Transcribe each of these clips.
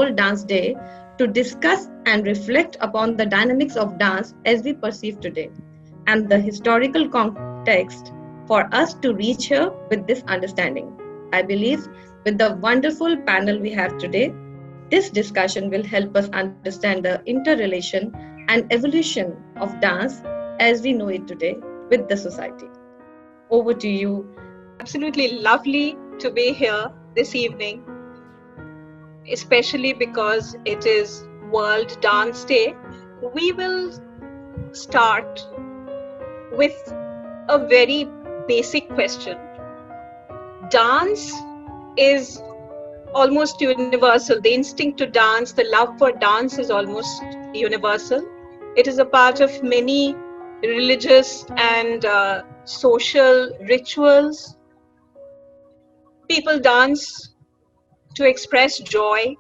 World Dance Day to discuss and reflect upon the dynamics of dance as we perceive today and the historical context for us to reach here with this understanding. I believe with the wonderful panel we have today, this discussion will help us understand the interrelation and evolution of dance as we know it today with the society. Over to you. Absolutely lovely to be here this evening, especially because it is World Dance Day. We will start with a very basic question. Dance is almost universal. The instinct to dance, the love for dance is almost universal. It is a part of many religious and social rituals. People dance to express joy.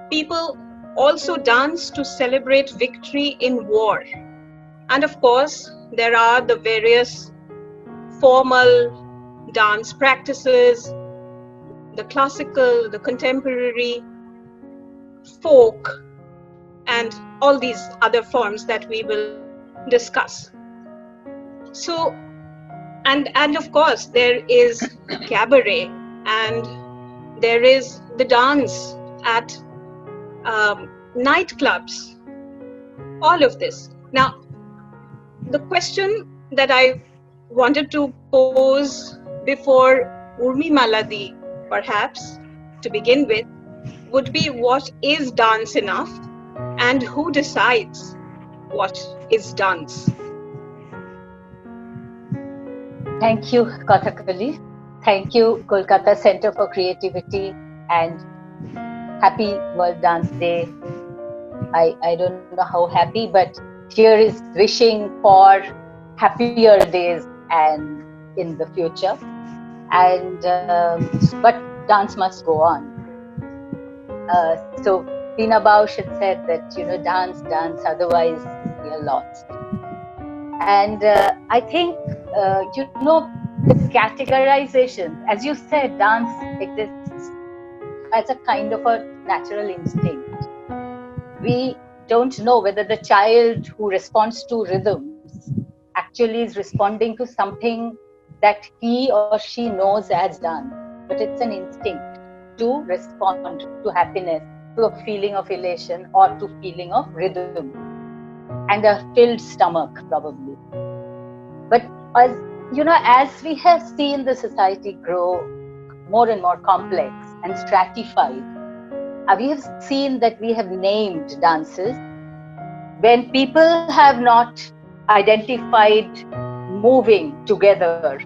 People also dance to celebrate victory in war. And of course, there are the various formal dance practices, the classical, the contemporary, folk, and all these other forms that we will discuss. So, and of course, there is cabaret, and there is the dance at nightclubs, all of this. Now, the question that I wanted to pose before Urmi Maladi, perhaps, to begin with, would be what is dance enough and who decides what is dance? Thank you, Kathakali. Thank you, Kolkata Center for Creativity, and happy World Dance Day. I don't know how happy, but here is wishing for happier days and in the future. And but dance must go on. So Tina Bausch had said that, dance, otherwise we are lost. And I think, the categorization, as you said, dance exists as a kind of a natural instinct. We don't know whether the child who responds to rhythms actually is responding to something that he or she knows as dance, but it's an instinct to respond to happiness, to a feeling of elation, or to feeling of rhythm and a filled stomach, probably. But as we have seen the society grow more and more complex and stratified, we have seen that we have named dances. When people have not identified moving together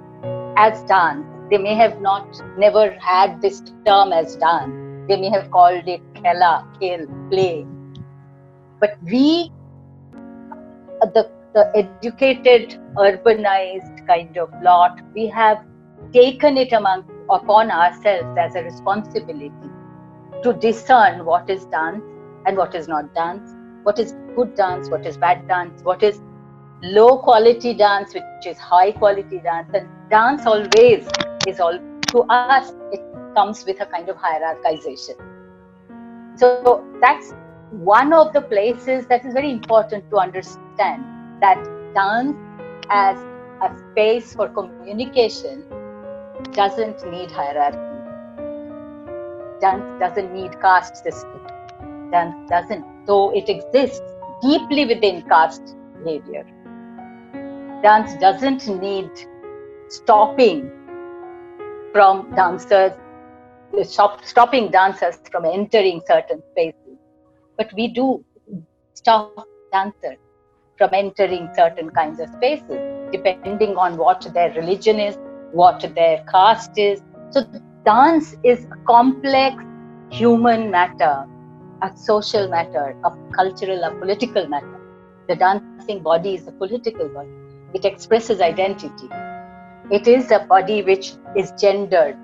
as dance, they may have never had this term as dance. They may have called it khela, khel, play. But we, the educated, urbanized kind of lot, we have taken it upon ourselves as a responsibility to discern what is dance and what is not dance, what is good dance, what is bad dance, what is low quality dance, which is high quality dance. And dance always is to us, it comes with a kind of hierarchization. So that's one of the places that is very important to understand, that dance as a space for communication doesn't need hierarchy. Dance doesn't need caste system. Dance doesn't, though it exists deeply within caste behavior. Dance doesn't need stopping dancers from entering certain spaces. But we do stop dancers from entering certain kinds of spaces, depending on what their religion is, what their caste is. So dance is a complex human matter, a social matter, a cultural, a political matter. The dancing body is a political body. It expresses identity. It is a body which is gendered.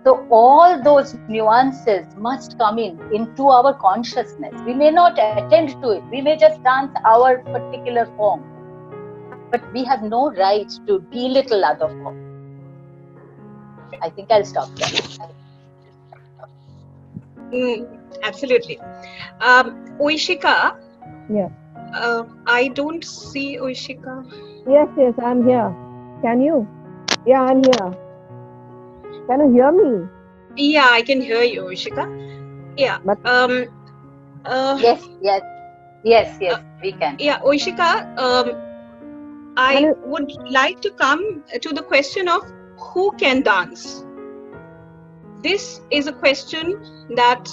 So all those nuances must come into our consciousness. We may not attend to it. We may just dance our particular form. But we have no right to belittle other forms. I think I'll stop there. Absolutely. Oishika, Yeah. I don't see Oishika. Yes, I'm here. Can you? Yeah, I'm here. Can you hear me? Yeah, I can hear you, Oishika. Yeah. But Yes, yes, yes, yes, we can. Yeah, Oishika, can I you? would like to come to the question of who can dance. This is a question that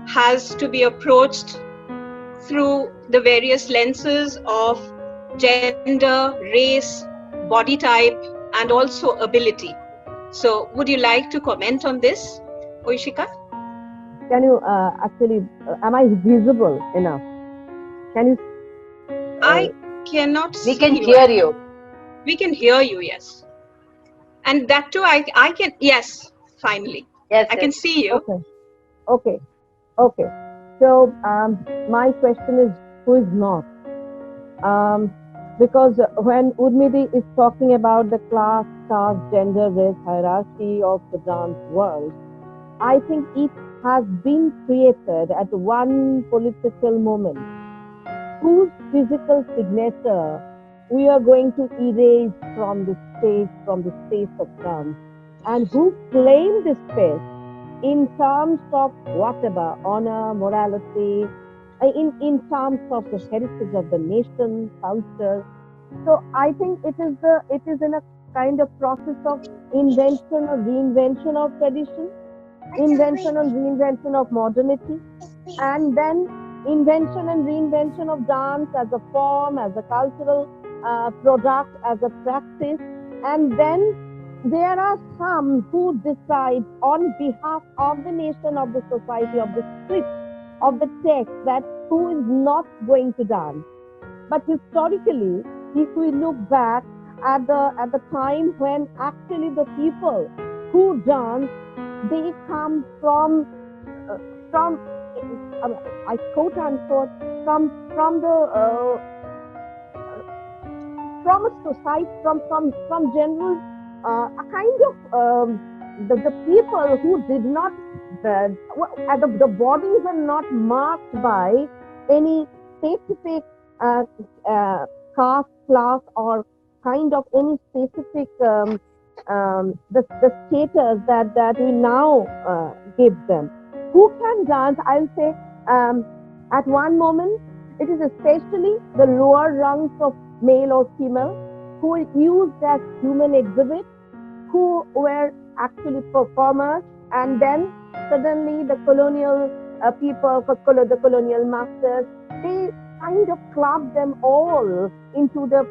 has to be approached through the various lenses of gender, race, body type, and also ability. So, would you like to comment on this, Oishika? Can you actually? Am I visible enough? Can you? I cannot We see can you. hear you. We can hear you, yes. And that too, I can, yes, finally. Yes, I can yes. see you. Okay. Okay. Okay. So my question is, who is not? Because when Urmidi is talking about the class, caste, gender, race hierarchy of the dance world, I think it has been created at one political moment whose physical signature we are going to erase from the space of dance, and who claim this space in terms of whatever honor, morality, in terms of the heritage of the nation, culture. So I think it is in a kind of process of invention or reinvention of tradition, invention and reinvention of modernity, and then invention and reinvention of dance as a form, as a cultural product, as a practice. And then there are some who decide on behalf of the nation, of the society, of the script, of the text, that who is not going to dance. But historically, if we look back at the time when actually the people who dance, they come from I quote unquote from the from a society, from general a kind of the people who did not the bodies are not marked by any specific caste, class, or kind of any specific the status that we now give them. Who can dance? I'll say at one moment it is especially the lower rungs of male or female who are used as human exhibits, who were actually performers, and then suddenly the colonial people, the colonial masters, they kind of clubbed them all into the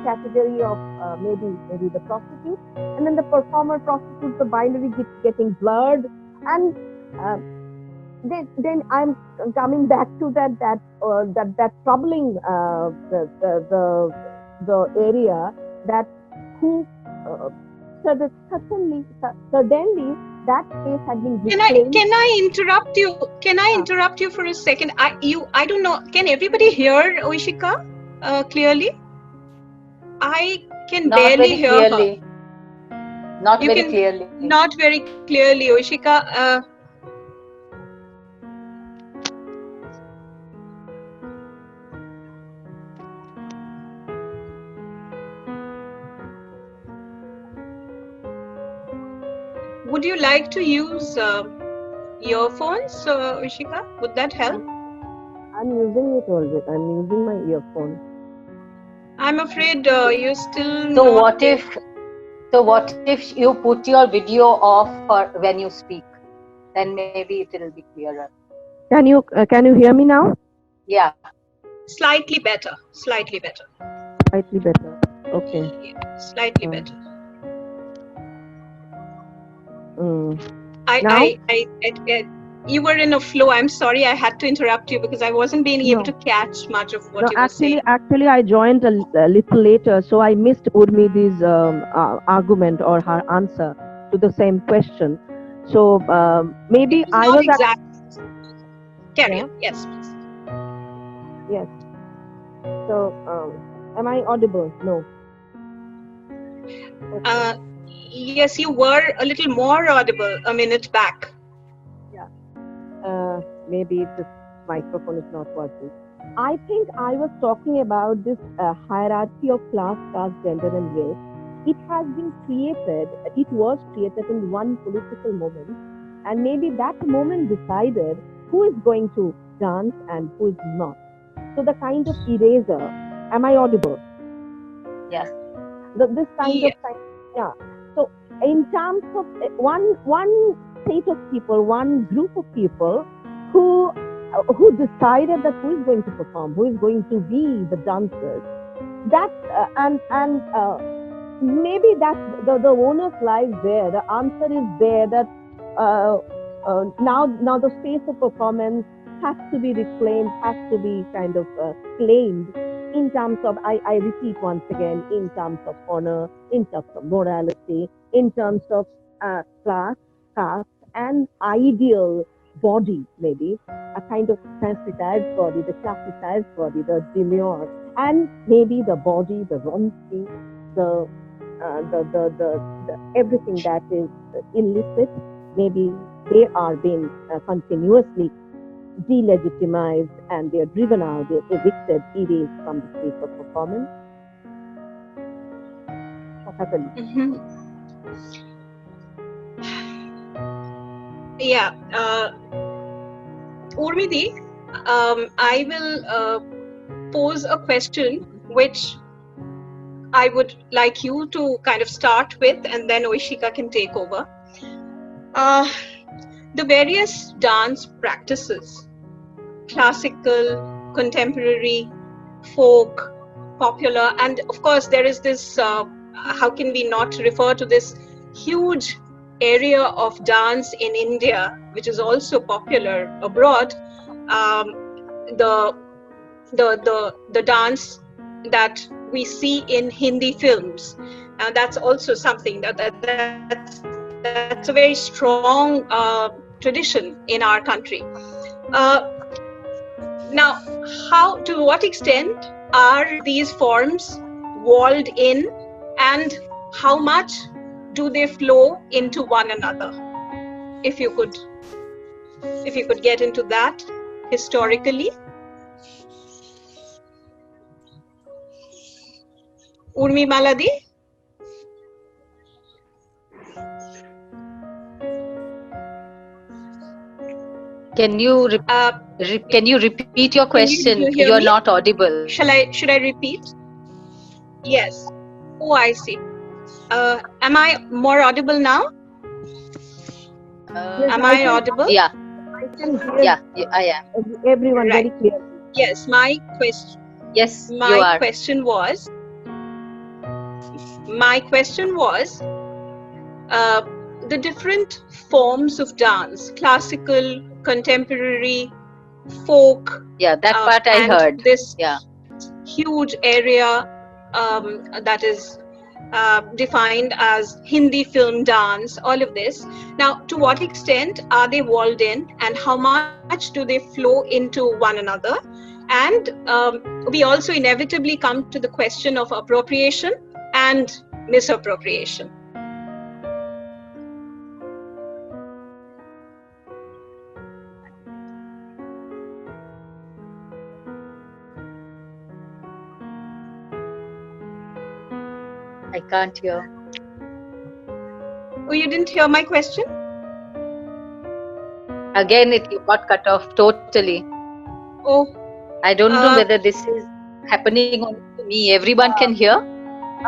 category of maybe the prostitute, and then the performer prostitute, the binary keeps getting blurred, and then I'm coming back to that troubling the area that who suddenly that space had been reclaimed. Can I interrupt you? Can I interrupt you for a second? I don't know. Can everybody hear Oishika clearly? I can Not barely very hear clearly. her. Not You very can clearly. not very clearly, Oishika. Would you like to use earphones, Oishika? Would that help? I'm using it already. I'm using my earphone. I'm afraid you're still So not. what if you put your video off for when you speak? Then maybe it will be clearer. Can you hear me now? Yeah. Slightly better. Slightly better. Slightly better. Okay. Slightly better. Now? You were in a flow. I'm sorry I had to interrupt you because I wasn't being able to catch much of what you were saying. Actually, I joined a little later, so I missed Urmidi's argument or her answer to the same question. So maybe I was Carry on. Yes, please. Yes. So am I audible? No. Okay. Yes, you were a little more audible a minute back. Yeah. maybe this microphone is not working. I think I was talking about this hierarchy of class, caste, gender, and race. It has been created, it was created in one political moment, and maybe that moment decided who is going to dance and who is not. So the kind of eraser, am I audible? Yes. This kind of thing, yeah. So in terms of one set of people, one group of people who decided that who is going to perform, who is going to be the dancers, that and maybe that the onus lies there. The answer is there that now the space of performance has to be reclaimed, has to be kind of claimed in terms of, I repeat once again, in terms of honor, in terms of morality, in terms of class, caste, and ideal body, maybe a kind of sensitized body, the classicized body, the demure, and maybe the body, the raunchy, the everything that is illicit. Maybe they are being continuously delegitimized, and they are driven out, they are evicted, erased from the space of performance. Yeah, Urmidi, I will pose a question which I would like you to kind of start with, and then Oishika can take over. The various dance practices, classical, contemporary, folk, popular, and of course there is this, how can we not refer to this huge area of dance in India, which is also popular abroad, the dance that we see in Hindi films, and that's also something that's a very strong tradition in our country. Now, to what extent are these forms walled in, and how much do they flow into one another? If you could get into that historically. Urmi Maladi? Can you repeat your question? You're me? not audible. Should I repeat? Yes. Oh, I see. Am I more audible now? Am I audible? Yeah. I can hear. Yeah, I am. Everyone very clear. Yes, my question. Yes, you my are. question was. My question was the different forms of dance: classical, contemporary, folk. Yeah, that part I heard. This yeah. huge area that is defined as Hindi film dance, all of this. Now, to what extent are they walled in, and how much do they flow into one another? And we also inevitably come to the question of appropriation and misappropriation. I can't hear. Oh, you didn't hear my question? Again, it got cut off totally. Oh. I don't know whether this is happening only to me. Everyone can hear?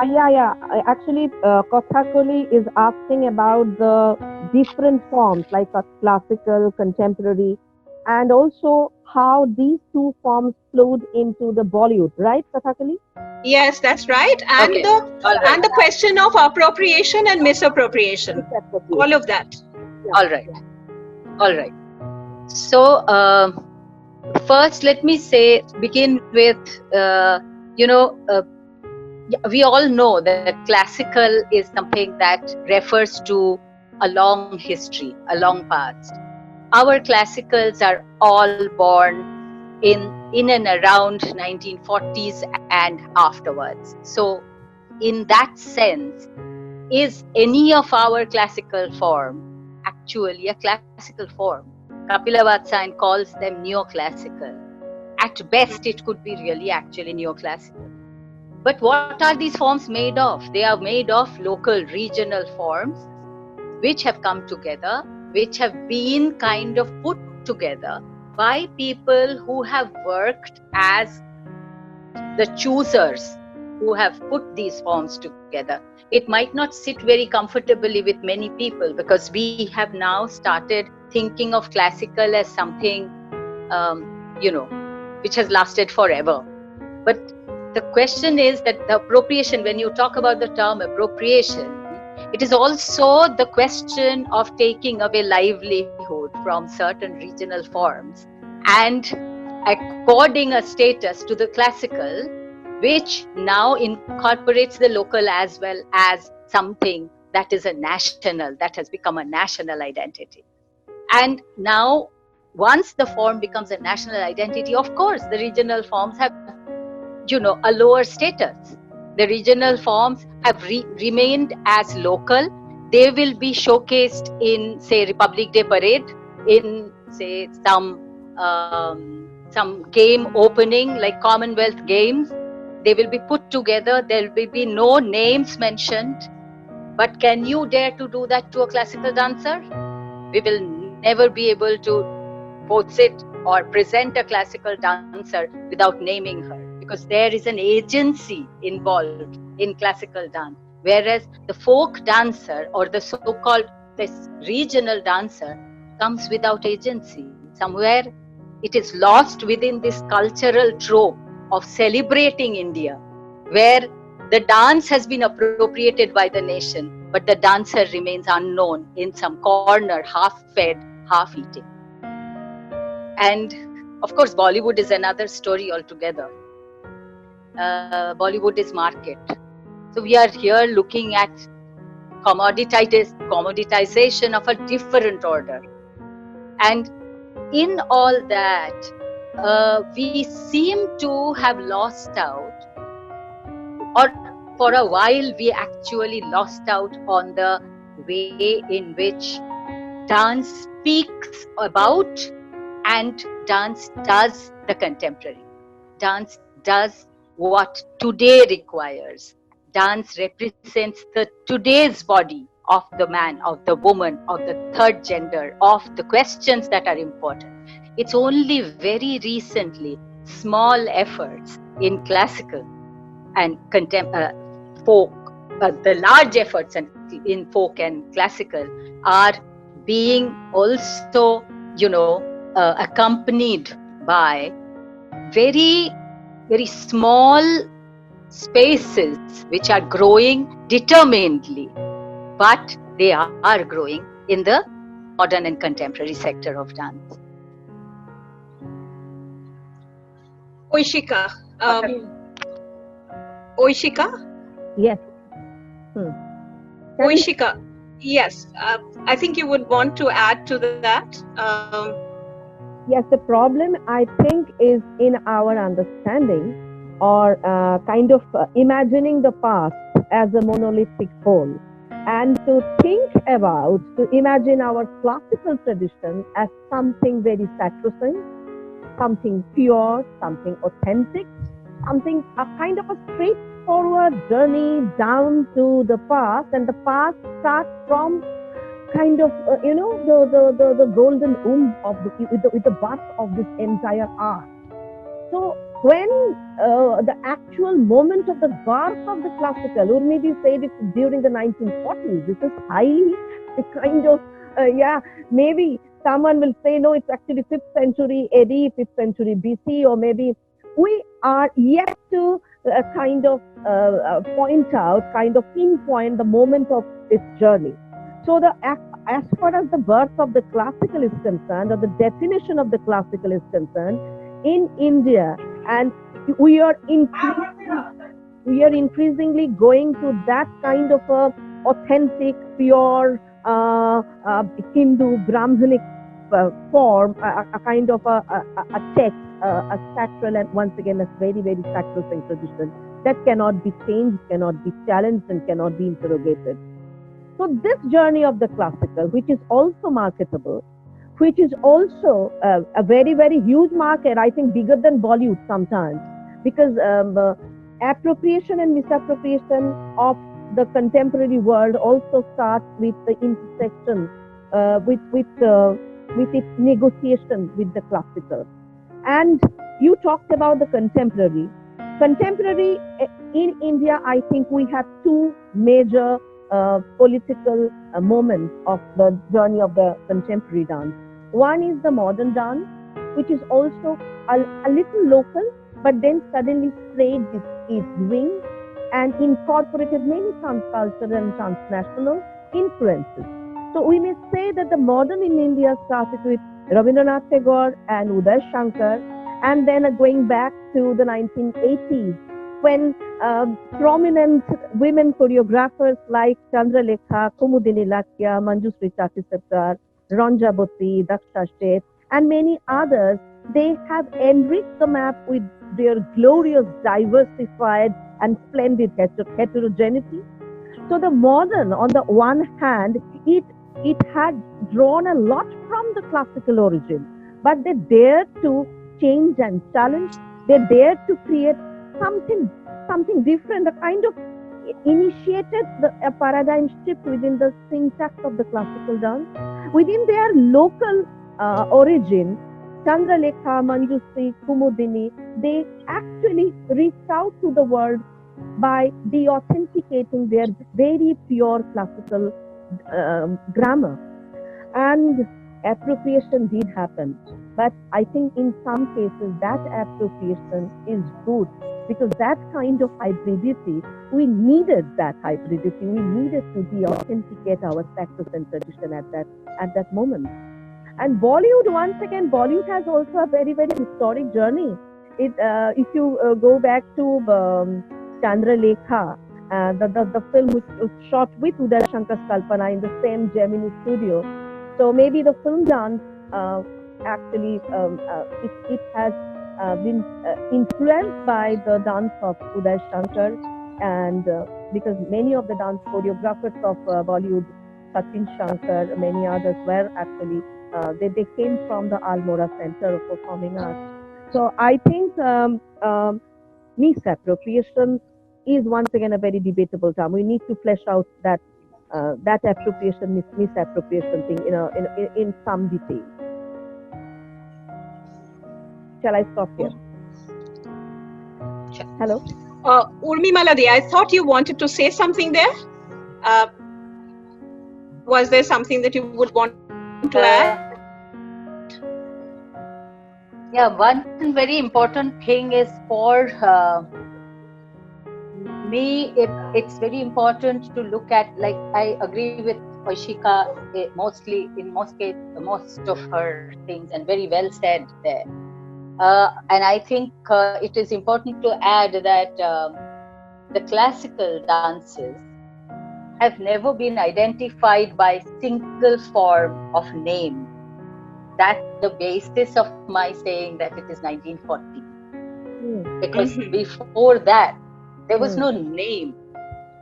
Yeah. Actually, Kothakoli is asking about the different forms like a classical, contemporary, and also how these two forms flowed into the Bollywood, right, Kothakoli? Yes, that's right. And okay. and the question of appropriation and misappropriation. All of that. Yeah. All right. So, first, let me begin with, we all know that classical is something that refers to a long history, a long past. Our classicals are all born in and around 1940s and afterwards. So, in that sense, is any of our classical form actually a classical form? Kapila Vatsyayan calls them neoclassical. At best, it could be really actually neoclassical. But what are these forms made of? They are made of local, regional forms which have come together, which have been kind of put together by people who have worked as the choosers, who have put these forms together. It might not sit very comfortably with many people because we have now started thinking of classical as something, which has lasted forever. But the question is that the appropriation, when you talk about the term appropriation, it is also the question of taking away livelihood from certain regional forms and according a status to the classical, which now incorporates the local as well as something that is a national, that has become a national identity. And now, once the form becomes a national identity, of course, the regional forms have, a lower status. The regional forms have remained as local. They will be showcased in, say, Republic Day parade, in, say, some game opening like Commonwealth Games. They will be put together. There will be no names mentioned. But can you dare to do that to a classical dancer? We will never be able to posit or present a classical dancer without naming her, because there is an agency involved in classical dance. Whereas the folk dancer or the so-called this regional dancer comes without agency. Somewhere it is lost within this cultural trope of celebrating India, where the dance has been appropriated by the nation, but the dancer remains unknown in some corner, half fed, half eating. And of course, Bollywood is another story altogether. Bollywood is market. So we are here looking at commoditization of a different order. And in all that, we seem to have lost out, or for a while we actually lost out on the way in which dance speaks about and dance does the contemporary. Dance does what today requires. Dance represents the today's body of the man, of the woman, of the third gender, of the questions that are important. It's only very recently small efforts in classical and folk, the large efforts in folk and classical are being also, accompanied by very, very small spaces which are growing determinedly, but they are growing in the modern and contemporary sector of dance. Oishika. Oishika? Yes. Oishika, yes. I think you would want to add to that. Yes, the problem I think is in our understanding or imagining the past as a monolithic whole, and to imagine our classical tradition as something very sacrosanct, something pure, something authentic, something a kind of a straightforward journey down to the past, and the past starts from kind of the golden womb of with the birth of this entire art. So when the actual moment of the birth of the classical, or maybe say it during the 1940s, this is highly kind of maybe someone will say no, it's actually 5th century AD, 5th century BC, or maybe we are yet to pinpoint the moment of this journey. So as far as the birth of the classical is concerned, or the definition of the classical is concerned, in India, and we are increasingly going to that kind of a authentic, pure Hindu Brahmanic form, a kind of a text, a sacral, and once again a very, very sacrosanct tradition that cannot be changed, cannot be challenged, and cannot be interrogated. So this journey of the classical, which is also marketable, which is also a very, very huge market, I think bigger than Bollywood sometimes, because appropriation and misappropriation of the contemporary world also starts with the intersection, with its negotiation with the classical. And you talked about the contemporary. Contemporary in India, I think we have two major political moments of the journey of the contemporary dance. One is the modern dance, which is also a little local, but then suddenly spread its wings and incorporated many transcultural and transnational influences. So we may say that the modern in India started with Rabindranath Tagore and Uday Shankar, and then going back to the 1980s, when prominent women choreographers like Chandralekha, Kumudini Lakia, Manjushree Chatisarkar, Ranjaboti, Daksha Sheth, and many others, they have enriched the map with their glorious, diversified, and splendid heterogeneity. So the modern, on the one hand, it had drawn a lot from the classical origin, but they dared to change and challenge. They dared to create something different, a kind of initiated a paradigm shift within the syntax of the classical dance. Within their local origin, Chandralekha, Manjushree, Kumudini, they actually reached out to the world by de-authenticating their very pure classical grammar. And appropriation did happen. But I think in some cases that appropriation is good, because that kind of hybridity, we needed that hybridity. We needed to de-authenticate our sacrosanct tradition at that moment. And Bollywood, once again, Bollywood has also a very, very historic journey. If you go back to Chandralekha, the film which was shot with Uday Shankar's Kalpana in the same Gemini studio. So maybe the film dance actually it has been influenced by the dance of Uday Shankar, and because many of the dance choreographers of Bollywood, Sachin Shankar, many others were actually they came from the Almora Center of Performing Arts. So I think misappropriation is once again a very debatable term. We need to flesh out that appropriation, misappropriation thing in some detail. Shall I stop here? Hello? Urmi Malade, I thought you wanted to say something there. Was there something that you would want to add? Yeah, one very important thing is for me, it's very important to look at, like, I agree with Oishika mostly, in most of her things, and very well said there. And I think it is important to add that the classical dances have never been identified by single form of name. That's the basis of my saying that it is 1940. Because before that, there was no name.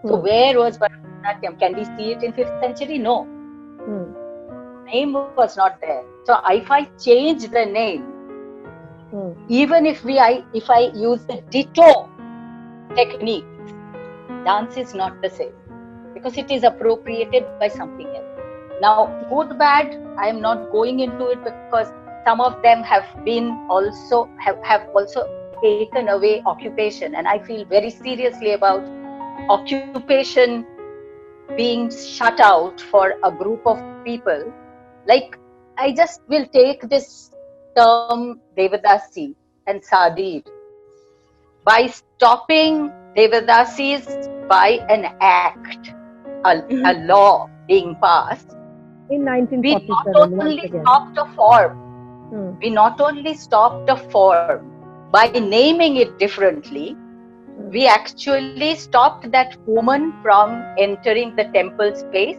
So where was Bharatanatyam? Can we see it in 5th century? No. Name was not there. So if I change the name, even if I use the ditto technique, dance is not the same, because it is appropriated by something else. Now, good, bad, I am not going into it, because some of them have also taken away occupation, and I feel very seriously about occupation being shut out for a group of people. Like, I just will take this term Devadasi and Sadir. By stopping Devadasis by an act, a law being passed, in 1947, we not only stopped a form, we not only stopped a form by naming it differently, we actually stopped that woman from entering the temple space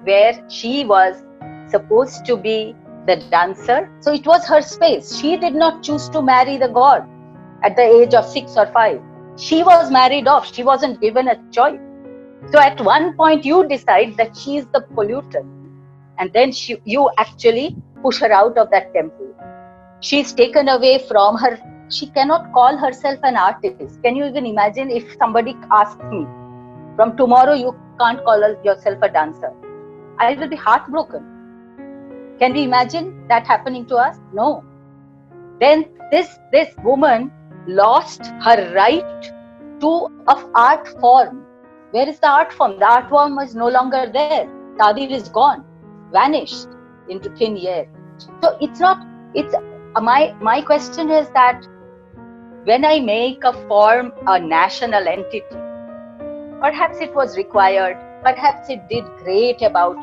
where she was supposed to be the dancer. So it was her space. She did not choose to marry the god at the age of 6 or 5. She was married off. She wasn't given a choice. So at one point you decide that she is the pollutant. and then you actually push her out of that temple. She's taken away from her. She cannot call herself an artist. Can you even imagine if somebody asks me, from tomorrow you can't call yourself a dancer? I will be heartbroken. Can we imagine that happening to us? No. Then this woman lost her right to of art form. Where is the art form? The art form is no longer there. Tadir is gone, vanished into thin air. So it's not. It's my question is that when I make a form a national entity, perhaps it was required. Perhaps it did great about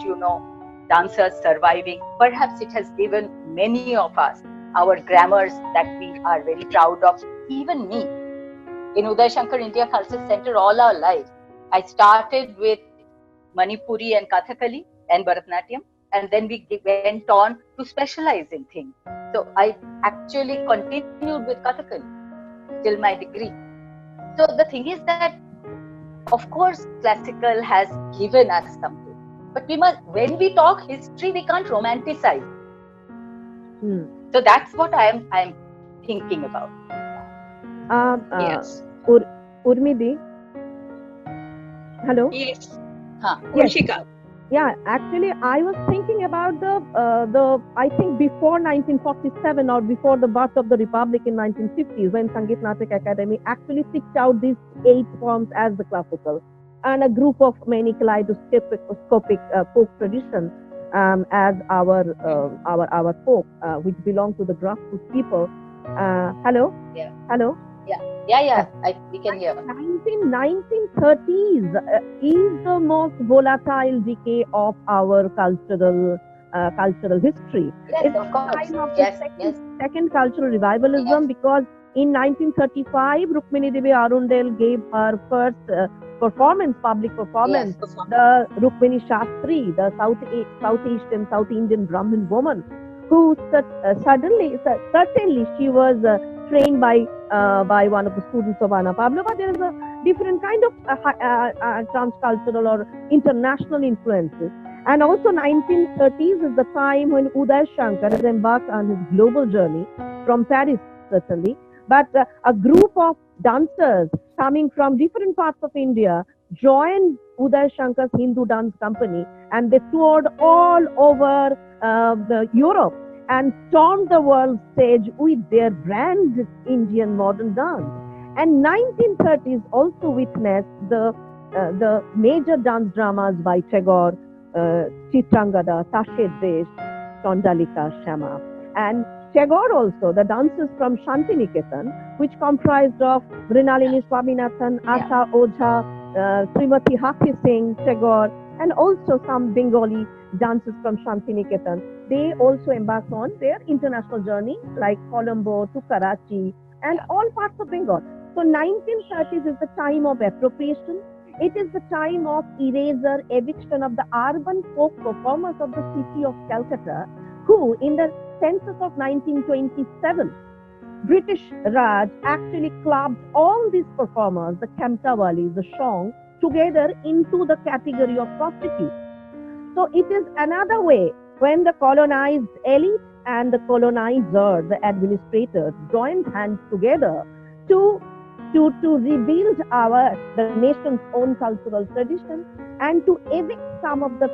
dancers surviving. Perhaps it has given many of us our grammars that we are very proud of. Even me, in Uday Shankar India Culture Center, all our life, I started with Manipuri and Kathakali and Bharatanatyam, and then we went on to specialize in things. So I actually continued with Kathakali till my degree. So the thing is that, of course, classical has given us something, but we must, when we talk history, we can't romanticize. So that's what I am thinking about. Yes. Urmidi. Hello. Yes. Yes. Yeah, actually, I was thinking about the I think before 1947 or before the birth of the Republic in 1950s, when Sangeet Natak Academy actually picked out these 8 forms as the classical, and a group of many kaleidoscopic folk traditions as our folk, which belong to the grassroots people. Hello. Yeah. Hello. Yeah. We can hear. 1930s is the most volatile decade of our cultural history. Yes, it's of course. Time of Yes, the second cultural revivalism, because in 1935, Rukmini Devi Arundel gave her first public performance. Yes. The Rukmini Shastri, the South Indian Brahmin woman, who certainly she was trained by one of the students of Anna Pavlova. There is a different kind of transcultural or international influences. And also 1930s is the time when Uday Shankar has embarked on his global journey from Paris, certainly. But a group of dancers coming from different parts of India joined Uday Shankar's Hindu Dance Company, and they toured all over Europe and stormed the world stage with their brand Indian modern dance. And 1930s also witnessed the major dance dramas by Tagore, Chitrangada, Tashe Desh, Tondalika, Shama. And Tagore also, the dancers from Shantiniketan, which comprised of Mrinalini Swaminathan, Asha Ojha, Srimati Hafi Singh, Tagore, and also some Bengali dancers from Shantiniketan. They also embarked on their international journey, like Colombo to Karachi and all parts of Bengal. So 1930s is the time of appropriation. It is the time of erasure, eviction of the urban folk performers of the city of Calcutta, who in the census of 1927, British Raj actually clubbed all these performers, the Kamtawalis, the Shong, together into the category of prostitutes. So it is another way when the colonized elite and the colonizer, the administrators, joined hands together to rebuild the nation's own cultural tradition and to evict some of the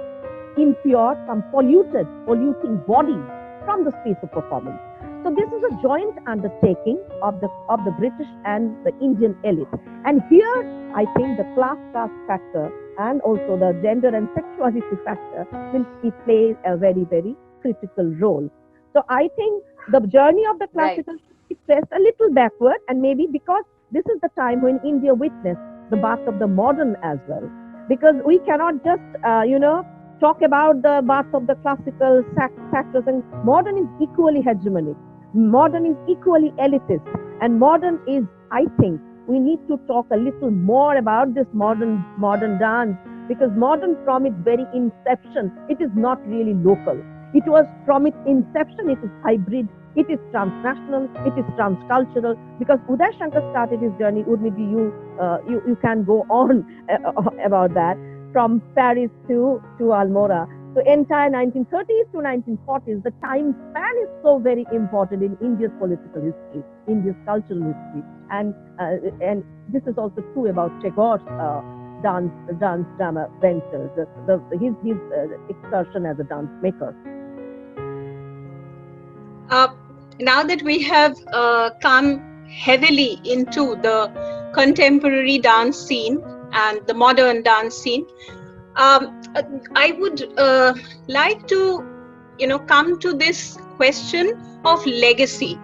impure, some polluting bodies from the space of performance. So this is a joint undertaking of the British and the Indian elite. And here, I think the class caste factor and also the gender and sexuality factor will play a very, very critical role. So I think the journey of the classical is pressed a little backward, and maybe because this is the time when India witnessed the birth of the modern as well. Because we cannot just, talk about the birth of the classical factors, and modern is equally hegemonic. Modern is equally elitist. And modern is, I think, we need to talk a little more about this modern dance, because modern from its very inception, it is not really local. It was from its inception, it is hybrid, it is transnational, it is transcultural, because Uday Shankar started his journey. Urmidi, you can go on about that, from Paris to Almora. So entire 1930s to 1940s, the time span is so very important in India's political history, India's cultural history, and this is also true about Tagore's dance drama ventures, his excursion as a dance maker. Now that we have come heavily into the contemporary dance scene and the modern dance scene, I would like to, come to this question of legacy.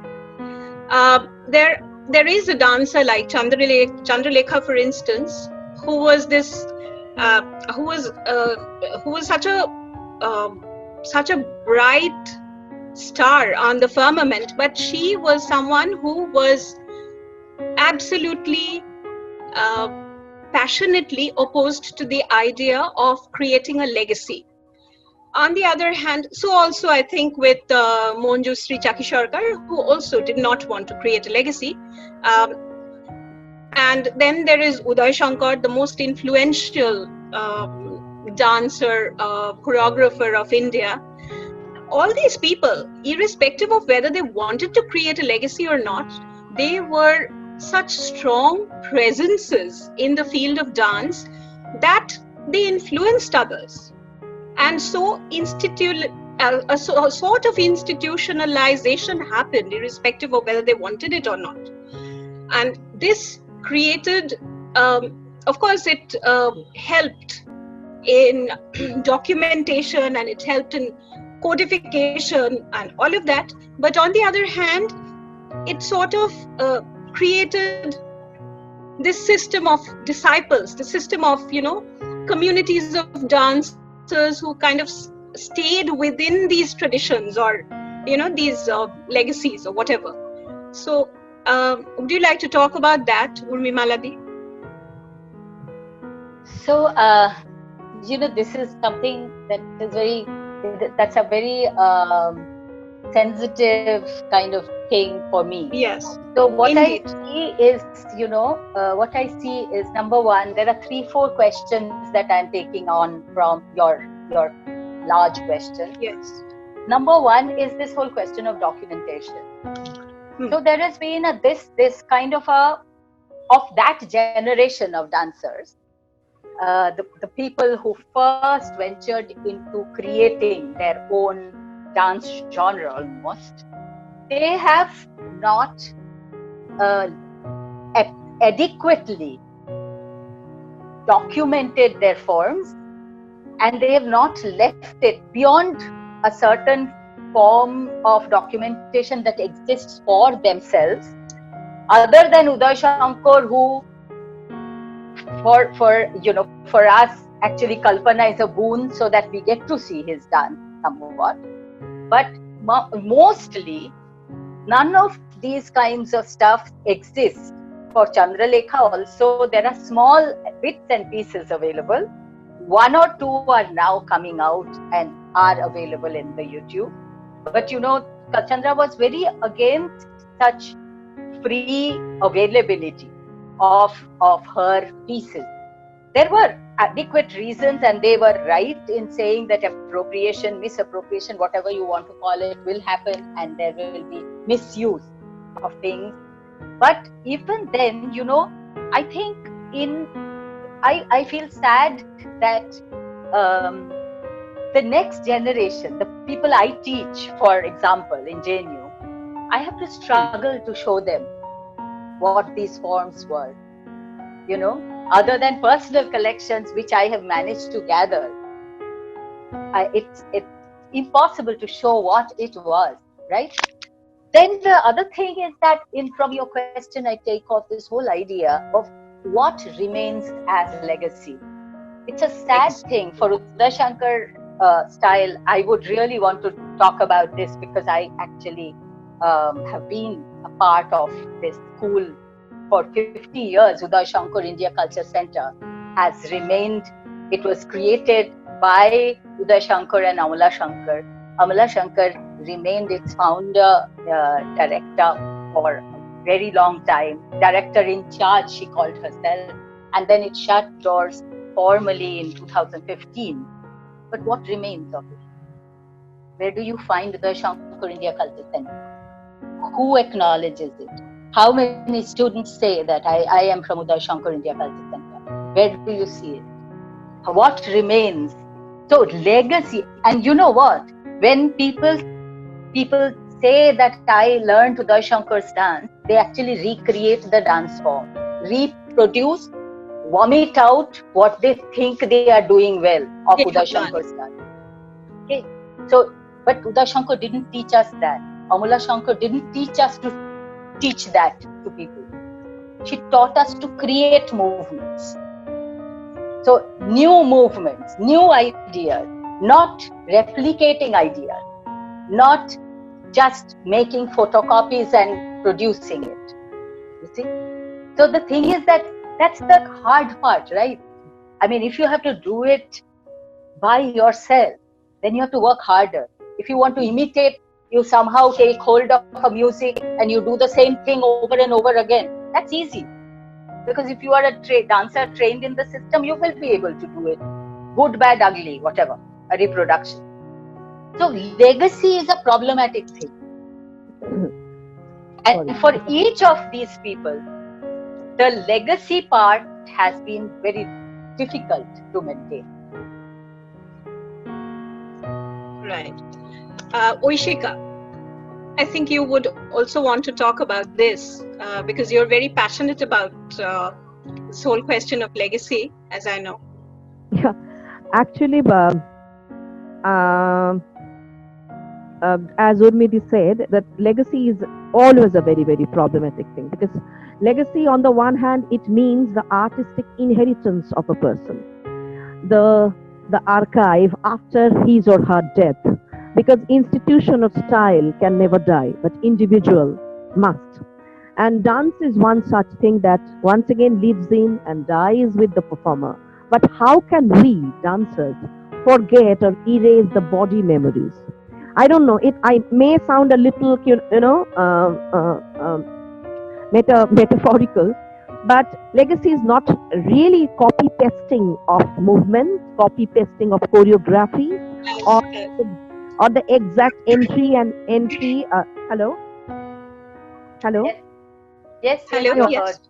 There is a dancer like Chandralekha, for instance, who was such a bright star on the firmament, but she was someone who was absolutely passionately opposed to the idea of creating a legacy. On the other hand, so also I think with Manjushree Chakisharkar, who also did not want to create a legacy. And then there is Uday Shankar, the most influential dancer, choreographer of India. All these people, irrespective of whether they wanted to create a legacy or not, they were such strong presences in the field of dance that they influenced others. And so a sort of institutionalization happened, irrespective of whether they wanted it or not. And this created, of course, it helped in documentation and it helped in codification and all of that. But on the other hand, it sort of created this system of disciples, the system of, communities of dancers who kind of stayed within these traditions or, these legacies or whatever. So, would you like to talk about that, Urmi Maladi? So, this is something that's a very sensitive kind of thing for me. Yes. So what Indeed. I see is number one, there are 3-4 questions that I'm taking on from your large question. Yes. Number one is this whole question of documentation. So there has been this kind of that generation of dancers, the people who first ventured into creating their own dance genre almost, they have not adequately documented their forms, and they have not left it beyond a certain form of documentation that exists for themselves, other than Uday Shankar, who for us actually Kalpana is a boon so that we get to see his dance somewhat. But mostly none of these kinds of stuff exist. For Chandralekha also, there are small bits and pieces available. 1 or 2 are now coming out and are available in the YouTube. But Chandra was very against such free availability of her pieces. There were adequate reasons, and they were right in saying that appropriation, misappropriation, whatever you want to call it, will happen, and there will be misuse of things. But even then, I think I feel sad that the next generation, the people I teach, for example, in JNU, I have to struggle to show them what these forms were. Other than personal collections, which I have managed to gather, it's impossible to show what it was, right? Then the other thing is that from your question, I take off this whole idea of what remains as legacy. It's a sad thing for Uday Shankar style. I would really want to talk about this because I actually have been a part of this school for 50 years. Uday Shankar India Culture Center has remained. It was created by Uday Shankar and Amala Shankar. Amala Shankar remained its founder, director for a very long time. Director in charge, she called herself. And then it shut doors formally in 2015. but what remains of it? Where do you find the Shankar India Culture Center? Who acknowledges it? How many students say that I am from Uday Shankar India Culture Center? Where do you see it? What remains? So legacy, and you know what? When people say that I learned Uday Shankar's dance, they actually recreate the dance form, reproduce, vomit out what they think they are doing well of Uday Shankar's dance. Okay, so but Uday Shankar didn't teach us that. Amula Shankar didn't teach us to teach that to people. She taught us to create movements. So new movements, new ideas, not replicating ideas, not just making photocopies and producing it. You see? So the thing is that that's the hard part, right? I mean, if you have to do it by yourself, then you have to work harder. If you want to imitate, you somehow take hold of a music and you do the same thing over and over again. That's easy. Because if you are a dancer trained in the system, you will be able to do it. Good, bad, ugly, whatever, a reproduction. So legacy is a problematic thing. And for each of these people, the legacy part has been very difficult to maintain. Right. Oishika, I think you would also want to talk about this because you're very passionate about this whole question of legacy, as I know. Yeah, actually, as Urmidi said, that legacy is always a very, very problematic thing, because legacy, on the one hand, it means the artistic inheritance of a person, the archive after his or her death, because institution of style can never die, but individual must. And dance is one such thing that once again lives in and dies with the performer. But how can we, dancers, forget or erase the body memories? I don't know. I may sound a little, metaphorical, but legacy is not really copy pasting of movements, copy pasting of choreography, or the exact entry. Hello. Yes. Hello. Yes.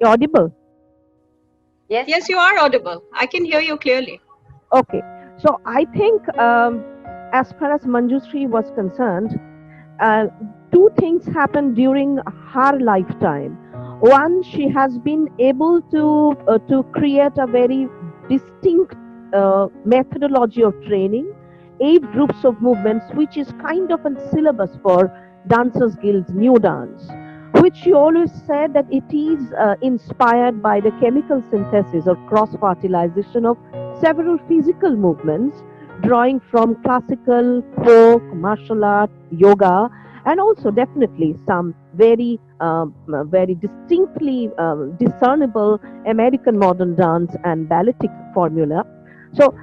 You're audible. Yes, you are audible. I can hear you clearly. Okay. So I think, as far as Manjushree was concerned, two things happened during her lifetime. One, she has been able to create a very distinct methodology of training, 8 groups of movements, which is kind of a syllabus for Dancers Guild's new dance, which she always said that it is inspired by the chemical synthesis or cross-fertilization of several physical movements, drawing from classical, folk, martial art, yoga, and also definitely some very distinctly discernible American modern dance and balletic formula. So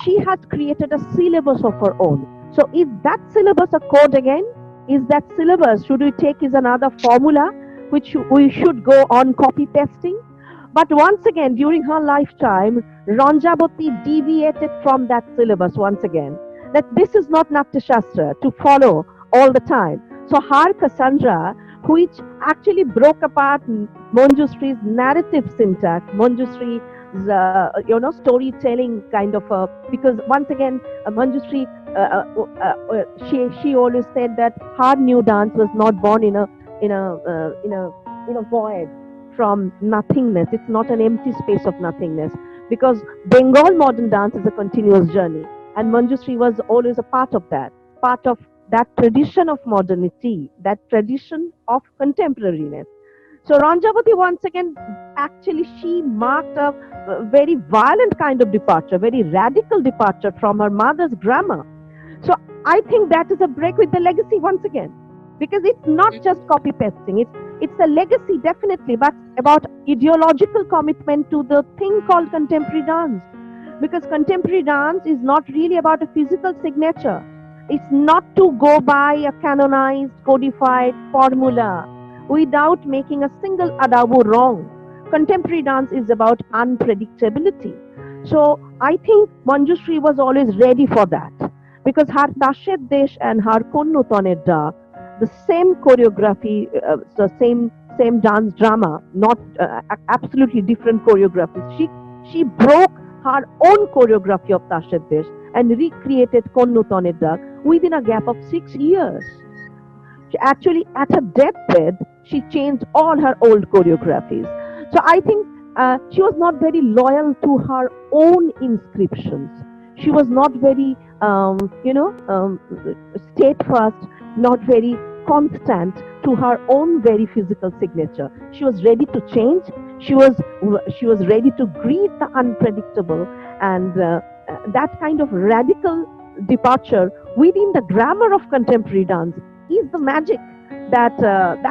she has created a syllabus of her own. So is that syllabus a code again? Is that syllabus, should we take as another formula which we should go on copy pasting? But once again, during her lifetime, Ranjavati deviated from that syllabus once again. That this is not Natya Shastra to follow all the time. So her Cassandra, which actually broke apart Manjushree's narrative syntax, Manjushree's storytelling kind of because once again Manjushree she always said that her new dance was not born in a void from nothingness. It's not an empty space of nothingness, because Bengal modern dance is a continuous journey, and Manjushree was always a part of that tradition of modernity, that tradition of contemporariness. So Ranjavati, once again, actually she marked a very violent kind of departure, very radical departure from her mother's grammar. So I think that is a break with the legacy once again, because it's not just copy pasting. It's a legacy, definitely, but about ideological commitment to the thing called contemporary dance. Because contemporary dance is not really about a physical signature. It's not to go by a canonized, codified formula without making a single adabu wrong. Contemporary dance is about unpredictability. So I think Manjushri was always ready for that, because her Tashet Desh and her Konnu Tonedda, the same choreography, the same dance drama, not absolutely different choreographies. She broke her own choreography of Tashet Desh and recreated Konnu Tonedda within a gap of 6 years. She actually, at her deathbed, she changed all her old choreographies. So I think she was not very loyal to her own inscriptions. She was not very, steadfast, not very constant to her own very physical signature. She was ready to change. She was ready to greet the unpredictable, and that kind of radical departure within the grammar of contemporary dance is the magic that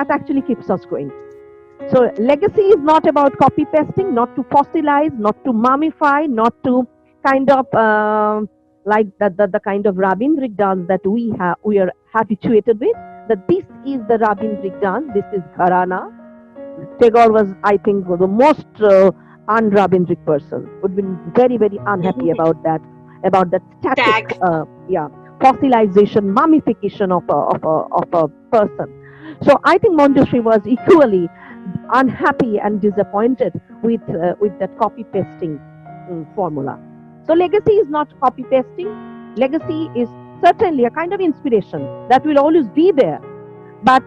actually keeps us going. So legacy is not about copy pasting, not to fossilize, not to mummify, not to kind of like the kind of Rabindric dance that we are habituated with. That this is the Rabindric dance. This is Gharana. Tagore was, I think, the most un-Rabindric person. Would be very, very unhappy about that static, fossilization, mummification of a person. So I think Manjushri was equally unhappy and disappointed with that copy pasting formula. So legacy is not copy pasting. Legacy is certainly a kind of inspiration that will always be there, but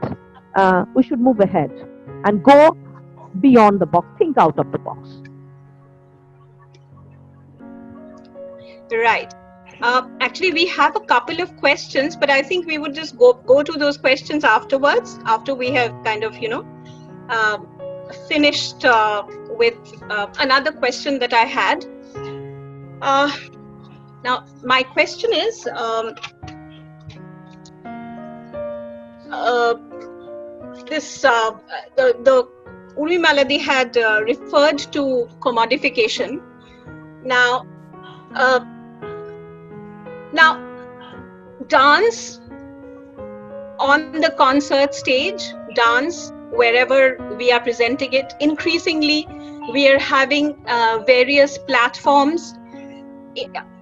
we should move ahead and go beyond the box, think out of the box. Right. Actually, we have a couple of questions, but I think we would just go to those questions afterwards, after we have kind of, finished with another question that I had. Now, my question is, the Urmi Maladi had referred to commodification. Now, dance on the concert stage, dance wherever we are presenting it, increasingly we are having various platforms.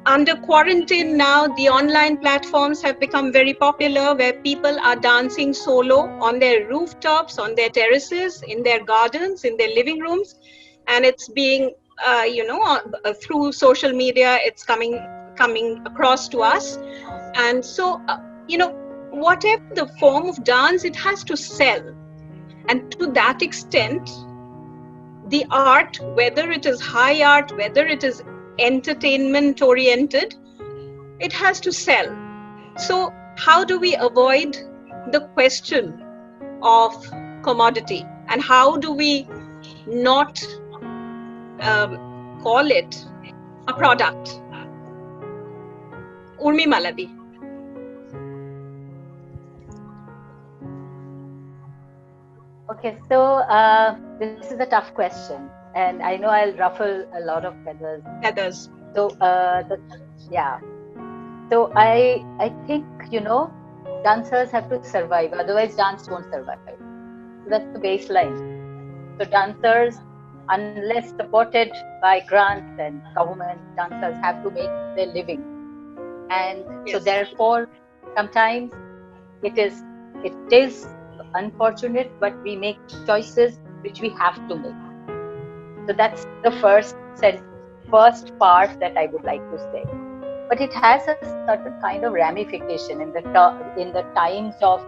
Under quarantine now, the online platforms have become very popular, where people are dancing solo on their rooftops, on their terraces, in their gardens, in their living rooms, and it's being through social media, it's coming across to us. And so whatever the form of dance, it has to sell, and to that extent the art, whether it is high art, whether it is entertainment oriented, it has to sell. So how do we avoid the question of commodity, and how do we not call it a product? Urmi Maladi. Okay, so this is a tough question, and I know I'll ruffle a lot of feathers. So So I think dancers have to survive, otherwise dance won't survive. So that's the baseline. So dancers, unless supported by grants and government, dancers have to make their living, and so therefore sometimes it is unfortunate, but we make choices which we have to make. So that's the first part that I would like to say. But it has a certain kind of ramification in the times of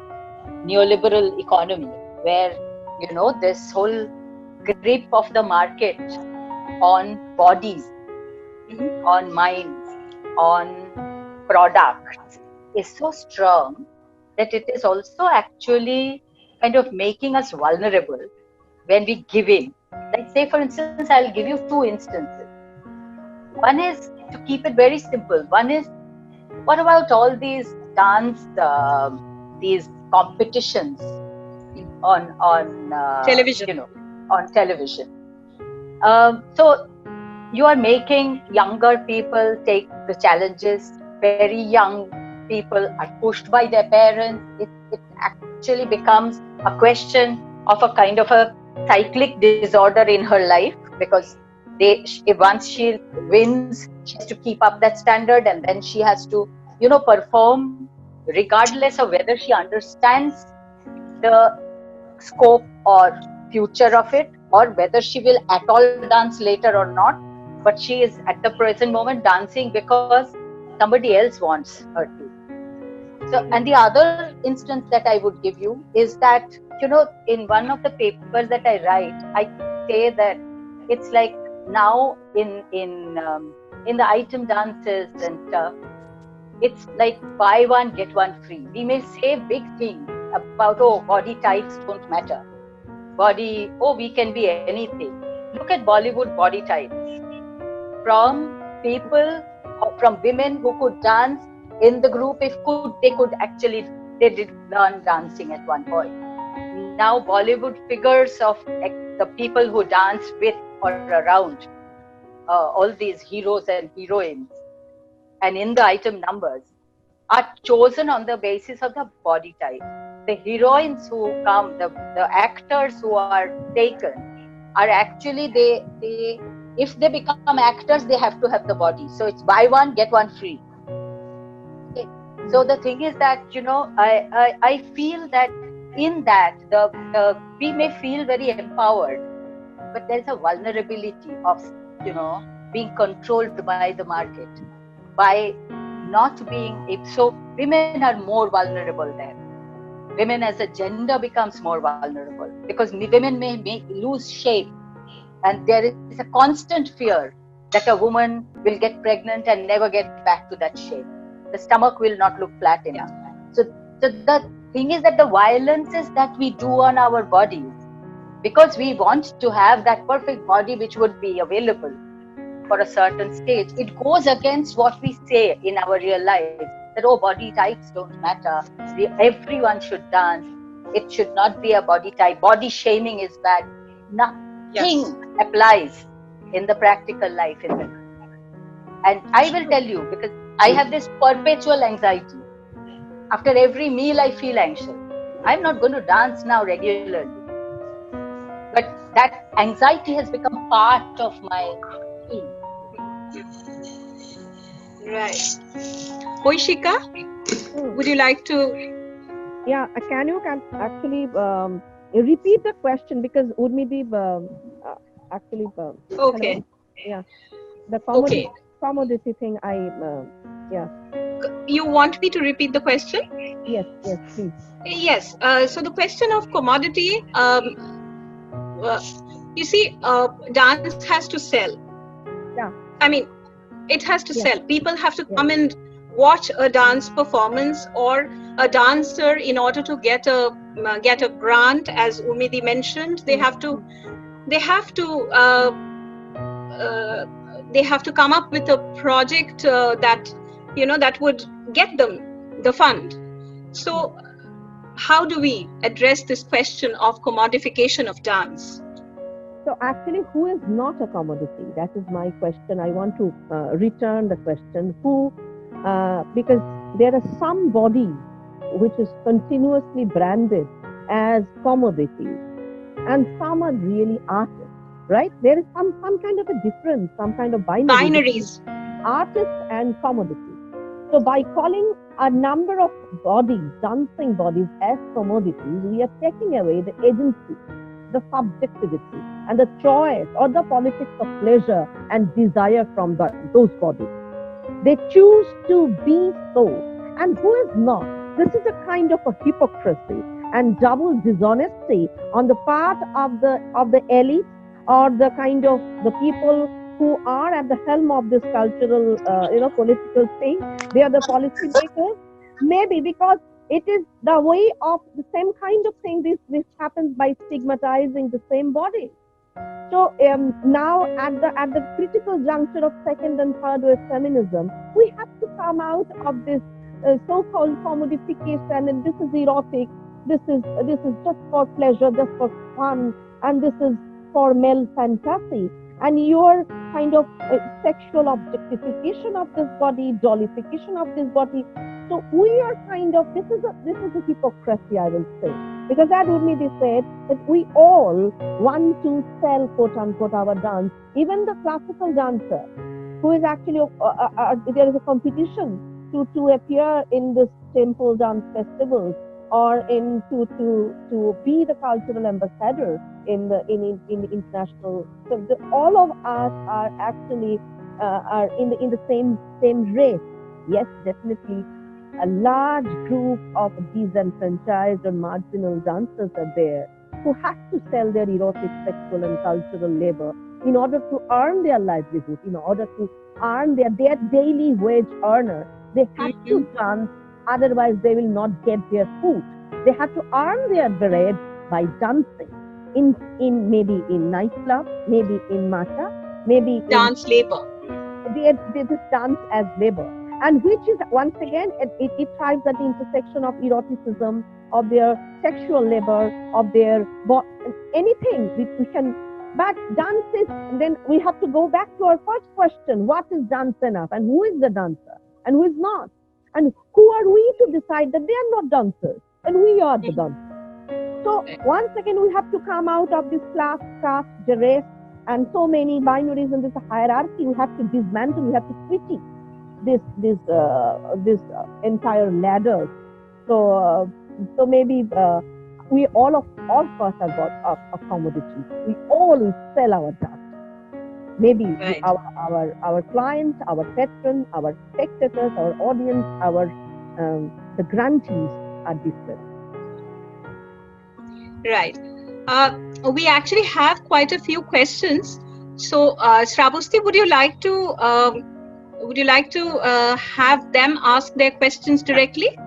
neoliberal economy, where this whole grip of the market on bodies, on minds, on products is so strong that it is also actually kind of making us vulnerable when we give in. Like, say for instance, I'll give you two instances. One is, to keep it very simple, one is, what about all these dance, these competitions on television? On television. So you are making younger people take the challenges. Very young people are pushed by their parents. It actually becomes a question of a kind of a cyclic disorder in her life, because once she wins, she has to keep up that standard, and then she has to, perform regardless of whether she understands the scope or future of it, or whether she will at all dance later or not. But she is at the present moment dancing because somebody else wants her to. So, and the other instance that I would give you is that, in one of the papers that I write, I say that it's like now in the item dances and stuff, it's like buy one get one free. We may say big things about, oh, body types don't matter. We can be anything. Look at Bollywood body types. From women who could dance in the group, they did learn dancing at one point. Now Bollywood figures of the people who dance with or around all these heroes and heroines, and in the item numbers, are chosen on the basis of the body type. The heroines who come, the actors who are taken, are actually they if they become actors, they have to have the body. So it's buy one get one free. Okay. So the thing is that I feel that in that we may feel very empowered, but there's a vulnerability of being controlled by the market, by not being so women are more vulnerable there. Women as a gender becomes more vulnerable because women may lose shape, and there is a constant fear that a woman will get pregnant and never get back to that shape. The stomach will not look flat enough. So the thing is that the violences that we do on our bodies, because we want to have that perfect body which would be available for a certain stage, it goes against what we say in our real life, that body types don't matter, everyone should dance, it should not be a body type, body shaming is bad. Nothing applies in the practical life in it. And I will tell you, because I have this perpetual anxiety. After every meal I feel anxious. I'm not going to dance now regularly, but that anxiety has become part of my being. Right. Hoishika, would you like to? Yeah, can you actually repeat the question, because Urmidi actually Okay. Yeah, the commodity thing. You want me to repeat the question? Yes, please. Yes. So the question of commodity, you see, dance has to sell. Yeah. I mean, it has to sell. People have to come and watch a dance performance, or a dancer, in order to get a grant, as Urmidi mentioned. They have to come up with a project that would get them the fund. So how do we address this question of commodification of dance? So actually, who is not a commodity? That is my question. I want to return the question. Who, because there are some bodies which is continuously branded as commodities, and some are really artists, right? There is some kind of a difference, some kind of binaries, artists and commodities. So by calling a number of bodies, dancing bodies, as commodities, we are taking away the agency, the subjectivity, and the choice or the politics of pleasure and desire from those bodies. They choose to be so, and who is not? This is a kind of a hypocrisy and double dishonesty on the part of the elite, or the kind of the people who are at the helm of this cultural, political thing. They are the policy makers. Maybe because it is the way of the same kind of thing. This happens by stigmatizing the same body. So now at the critical juncture of second and third wave feminism, we have to come out of this so-called commodification, and this is erotic. This is just for pleasure, just for fun, and this is for male fantasy. And your kind of sexual objectification of this body, dollification of this body. So we are kind of, this is a hypocrisy, I will say. Because as Urmidi said, that we all want to sell, quote unquote, our dance. Even the classical dancer, who is actually, there is a competition to appear in this temple dance festivals or to be the cultural ambassador in the international. So all of us are actually are in the same race. Yes, definitely. A large group of disenfranchised or marginal dancers are there who have to sell their erotic, sexual, and cultural labor in order to earn their livelihood, in order to earn their daily wage earner. They have to dance, otherwise they will not get their food. They have to earn their bread by dancing in maybe in nightclub, maybe in matcha, maybe Dance labor. They just dance as labor. And which is, once again, it thrives at the intersection of eroticism, of their sexual labor, of their anything we can. But dance is, then we have to go back to our first question: what is dance enough, and who is the dancer, and who is not, and who are we to decide that they are not dancers, and we are the dancers? So once again, we have to come out of this class, caste, race, and so many binaries in this hierarchy. We have to dismantle. We have to critique this entire ladder. So maybe we all of us have got a commodity. We all sell our dust. Maybe Right. our clients, our patrons, our spectators, our audience, the grantees are different. Right. We actually have quite a few questions. So, Sravusti, would you like to have them ask their questions directly?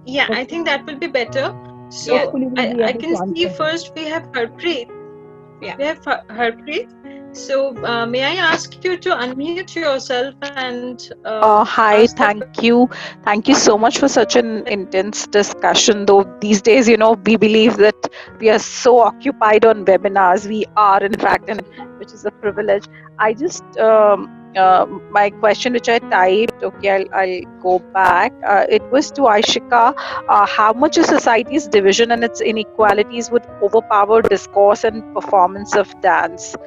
Yeah, I think that will be better. So Hopefully we'll be I able can to see answer. first we have Harpreet. Yeah. We have Harpreet. So may I ask you to unmute yourself and Hi, ask the thank you so much for such an intense discussion. Though these days, we believe that we are so occupied on webinars. We are, in fact, and which is a privilege. I just my question, which I typed. Okay, I'll go back. It was to Aishika. How much of society's division and its inequalities would overpower discourse and performance of dance?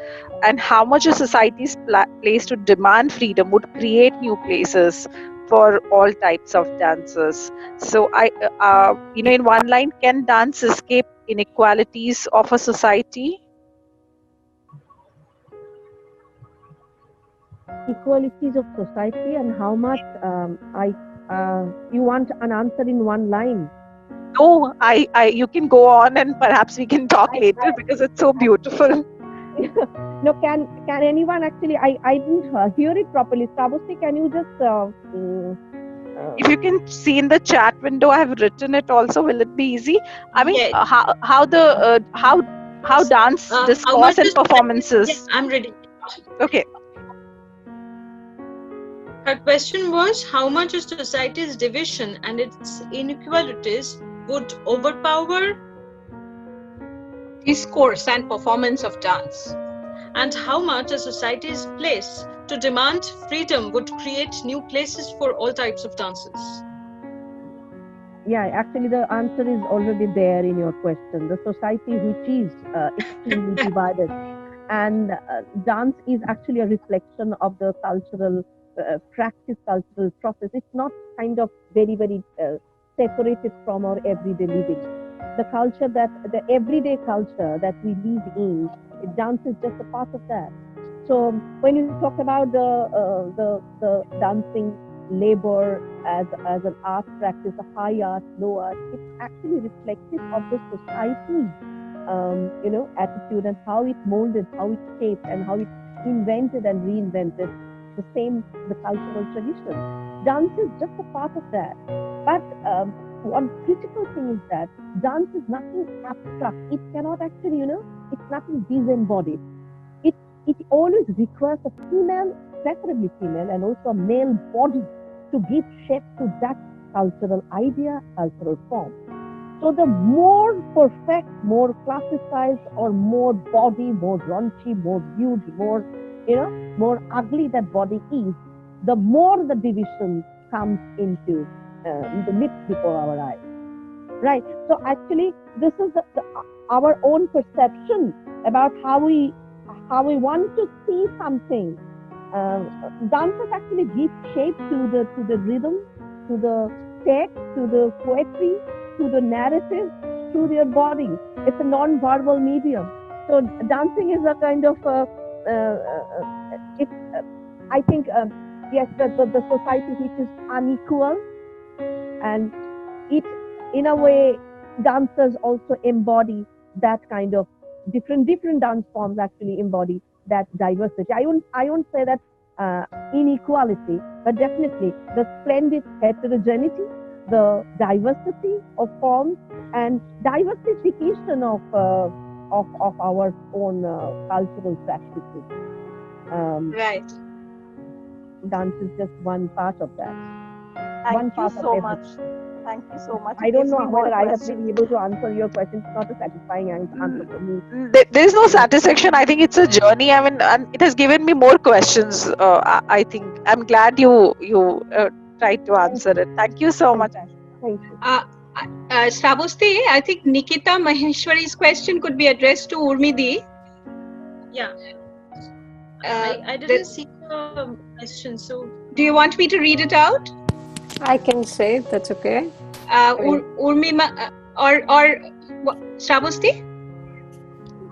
And how much a society's place to demand freedom would create new places for all types of dancers. So in one line, can dance escape inequalities of a society? Equalities of society, and how much you want an answer in one line? No, you can go on, and perhaps we can talk later because it's so beautiful. No, can anyone actually? I didn't hear it properly. Sravusti, can you just? If you can see in the chat window, I have written it also. Will it be easy? I mean, Yeah. how dance discourse and performances? Yeah, I'm ready. Okay. Her question was how much of society's division and its inequalities would overpower Discourse and performance of dance. and how much a society's place to demand freedom would create new places for all types of dances. Yeah, actually, the answer is already there in your question. The society which is extremely divided, and dance is actually a reflection of the cultural practice, cultural process. It's not kind of very, very separated from our everyday living. The culture the everyday culture that we live in, dance is just a part of that. So when you talk about the dancing labor as an art practice, a high art, low art, it's actually reflective of the society, attitude and how it molded, how it shaped, and how it invented and reinvented the cultural tradition. Dance is just a part of that. But one critical thing is that dance is nothing abstract. It cannot actually, it's nothing disembodied. It always requires a female, preferably female, and also a male body to give shape to that cultural idea, cultural form. So the more perfect, more classicized, or more body, more raunchy, more huge, more ugly that body is, the more the division comes into the midst before our eyes. right? So actually, this is our own perception about how we want to see something. Dancers actually give shape to the rhythm, to the text, to the poetry, to the narrative, through their body. It's a non-verbal medium. So dancing is a kind of I think yes, the society which is unequal, and it in a way dancers also embody that kind of different dance forms actually embody that diversity. I won't say that inequality, but definitely the splendid heterogeneity, the diversity of forms, and diversification of our own cultural practices. Right. Dance is just one part of that. Thank you so much. Thank you so much. I don't know whether I have been able to answer your question. It's not a satisfying answer for me. There is no satisfaction. I think it's a journey. I mean, and it has given me more questions. I think I'm glad you tried to answer it. Thank you so much. Thank you. Srabosti, I think Nikita Maheshwari's question could be addressed to Urmidi. Yeah. I didn't see the question, so. Do you want me to read it out? I can say if that's okay. Urmima or Srabosti?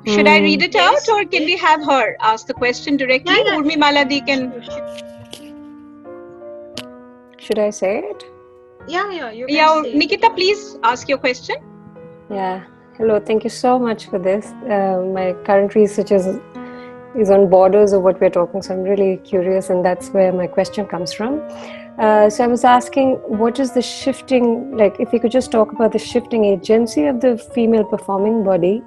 Should I read it out, or can we have her ask the question directly? Yeah. Urmi Maladi can. Should I say it? Yeah. You can say Nikita, please ask your question. Yeah. Hello. Thank you so much for this. My current research is on borders of what we're talking, so I'm really curious, and that's where my question comes from. So I was asking, what is the shifting, like if you could just talk about the shifting agency of the female performing body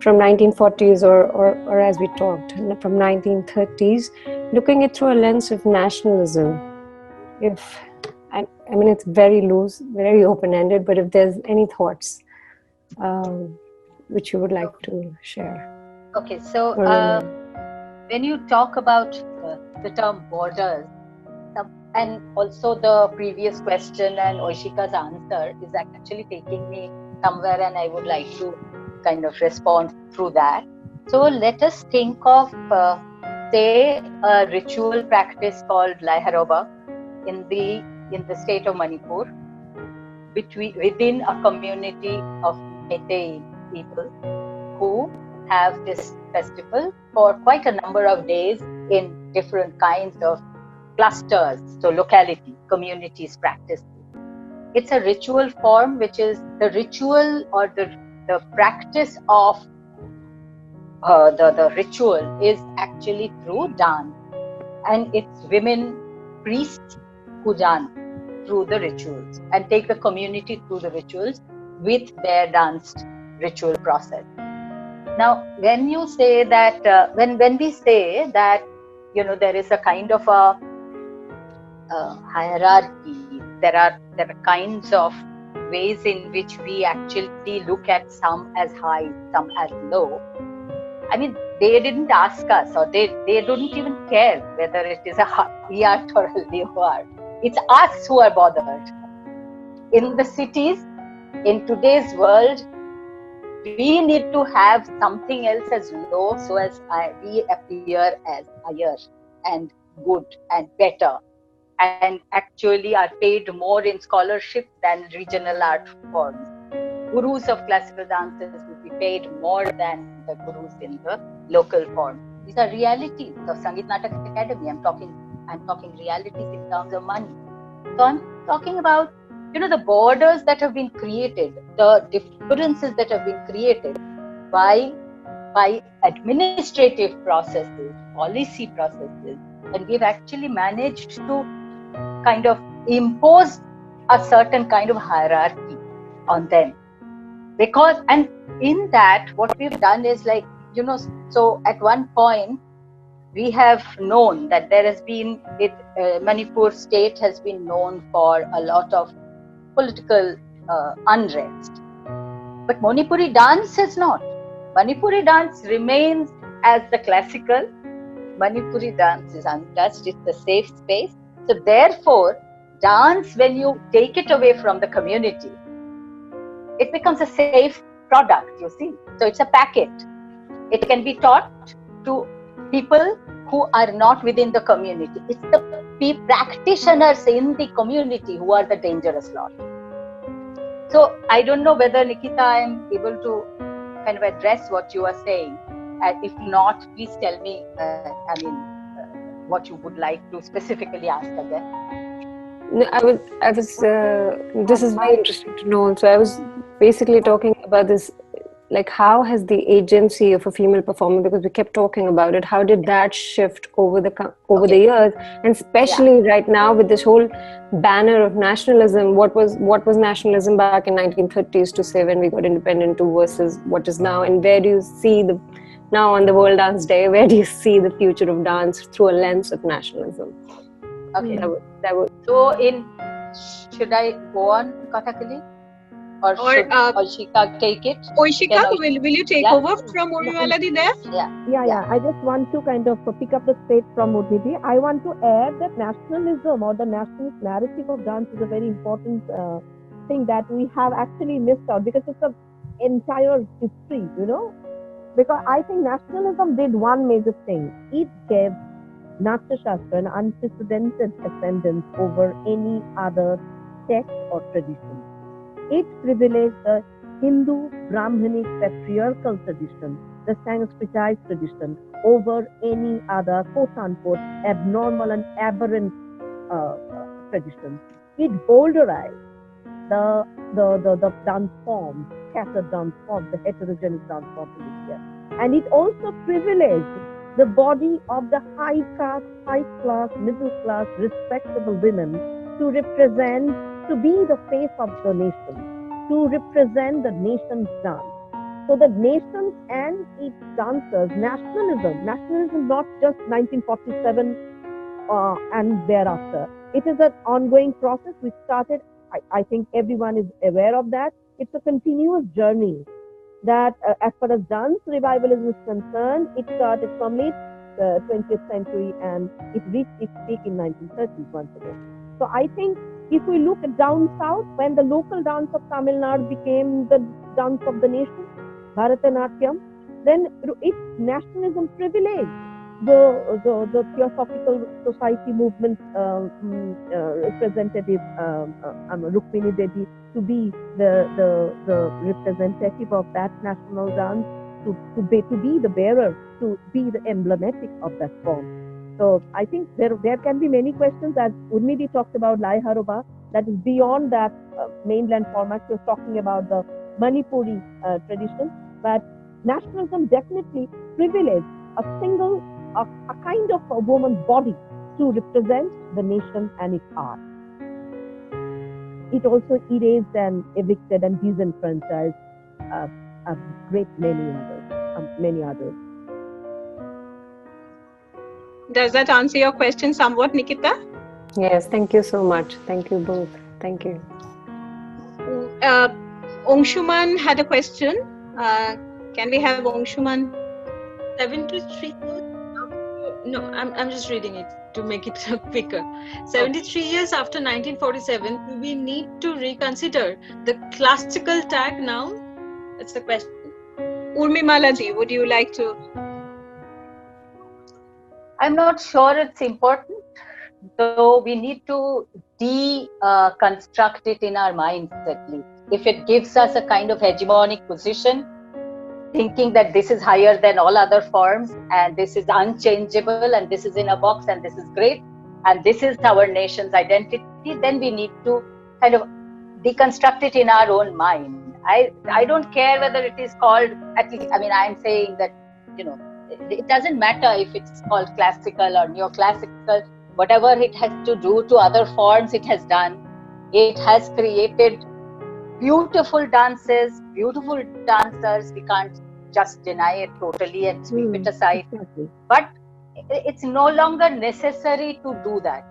from 1940s or as we talked, from 1930s, looking it through a lens of nationalism. I mean, it's very loose, very open-ended, but if there's any thoughts which you would like to share. Okay, so when you talk about the term borders, and also the previous question and Oishika's answer is actually taking me somewhere, and I would like to kind of respond through that. So let us think of, say, a ritual practice called Lai Haroba in the state of Manipur, within a community of Meitei people who have this festival for quite a number of days in different kinds of clusters, so locality, communities practice. It's a ritual form, which is the ritual or the practice of the ritual is actually through dance, and it's women priests who dance through the rituals and take the community through the rituals with their danced ritual process. Now, when you say that, when we say that, there is a kind of a hierarchy, there are kinds of ways in which we actually look at some as high, some as low. I mean, they didn't ask us, or they don't even care whether it is a high art or a low art. It's us who are bothered. In the cities, in today's world, we need to have something else as low, so as we appear as higher and good and better, and actually are paid more in scholarship than regional art forms. Gurus of classical dances would be paid more than the gurus in the local form. These are realities of Sangeet Natak Academy. I'm talking realities in terms of money. So I'm talking about, the borders that have been created, the differences that have been created by administrative processes, policy processes, and we've actually managed to kind of impose a certain kind of hierarchy on them. And in that, what we've done is so at one point, we have known that there has been, Manipur state has been known for a lot of political unrest. But Manipuri dance has not. Manipuri dance remains as the classical. Manipuri dance is untouched, it's a safe space. So therefore, dance, when you take it away from the community, it becomes a safe product, you see. So it's a packet. It can be taught to people who are not within the community. It's the practitioners in the community who are the dangerous lot. So I don't know whether, Nikita, I'm able to kind of address what you are saying. If not, please tell me, what you would like to specifically ask again. No, I was. This is very interesting to know. So I was basically talking about this, like how has the agency of a female performer, because we kept talking about it, how did that shift over the years, and especially right now with this whole banner of nationalism. What was nationalism back in 1930s to say when we got independent to versus what is now, and where do you see now on the World Dance Day, where do you see the future of dance through a lens of nationalism? Okay. That would. So should I go on, Kathakali? Or should Oishika take it? Oishika, will you take over from Urmimala Di there? Yeah. I just want to kind of pick up the space from Urmidi. I want to add that nationalism or the nationalist narrative of dance is a very important thing that we have actually missed out, because it's an entire history, Because I think nationalism did one major thing. It gave Natya Shastra an unprecedented ascendance over any other text or tradition. It privileged the Hindu, Brahmanic, patriarchal tradition, the Sanskritized tradition, over any other quote-unquote abnormal and aberrant tradition. It bowdlerized the dance forms, scattered dance forms, the heterogeneous dance forms in India. And it also privileged the body of the high caste, high class, middle class, respectable women to be the face of the nation, to represent the nation's dance. So the nations and its dancers, nationalism not just 1947 and thereafter. It is an ongoing process which started, I think everyone is aware of that. It's a continuous journey that as far as dance revivalism is concerned, it started from late 20th century and it reached its peak in 1930s once again. So I think if we look at down south, when the local dance of Tamil Nadu became the dance of the nation, Bharatanatyam, then its nationalism privileged the Theosophical Society movement representative Rukmini Devi to be the representative of that national dance, to be the bearer, to be the emblematic of that form. So I think there can be many questions, as Urmidi talked about Lai Haroba, that is beyond that mainland format. She was talking about the Manipuri tradition, but nationalism definitely privileged a kind of a woman's body to represent the nation and its art. It also erased and evicted and disenfranchised a great many others. Does that answer your question somewhat, Nikita? Yes, thank you so much. Thank you both. Thank you. Ongshuman had a question. Can we have Ongshuman? 73 years. No, I'm just reading it to make it quicker. 73 years after 1947, do we need to reconsider the classical tag now? That's the question. Urmimala ji, would you like to? I'm not sure it's important, though we need to deconstruct it in our minds at least. If it gives us a kind of hegemonic position, thinking that this is higher than all other forms and this is unchangeable and this is in a box and this is great and this is our nation's identity, then we need to kind of deconstruct it in our own mind. I don't care whether it is called, at least, I'm saying that, it doesn't matter if it's called classical or neoclassical, whatever it has to do to other forms it has done. It has created beautiful dances, beautiful dancers. We can't just deny it totally and sweep it aside. Exactly. But it's no longer necessary to do that.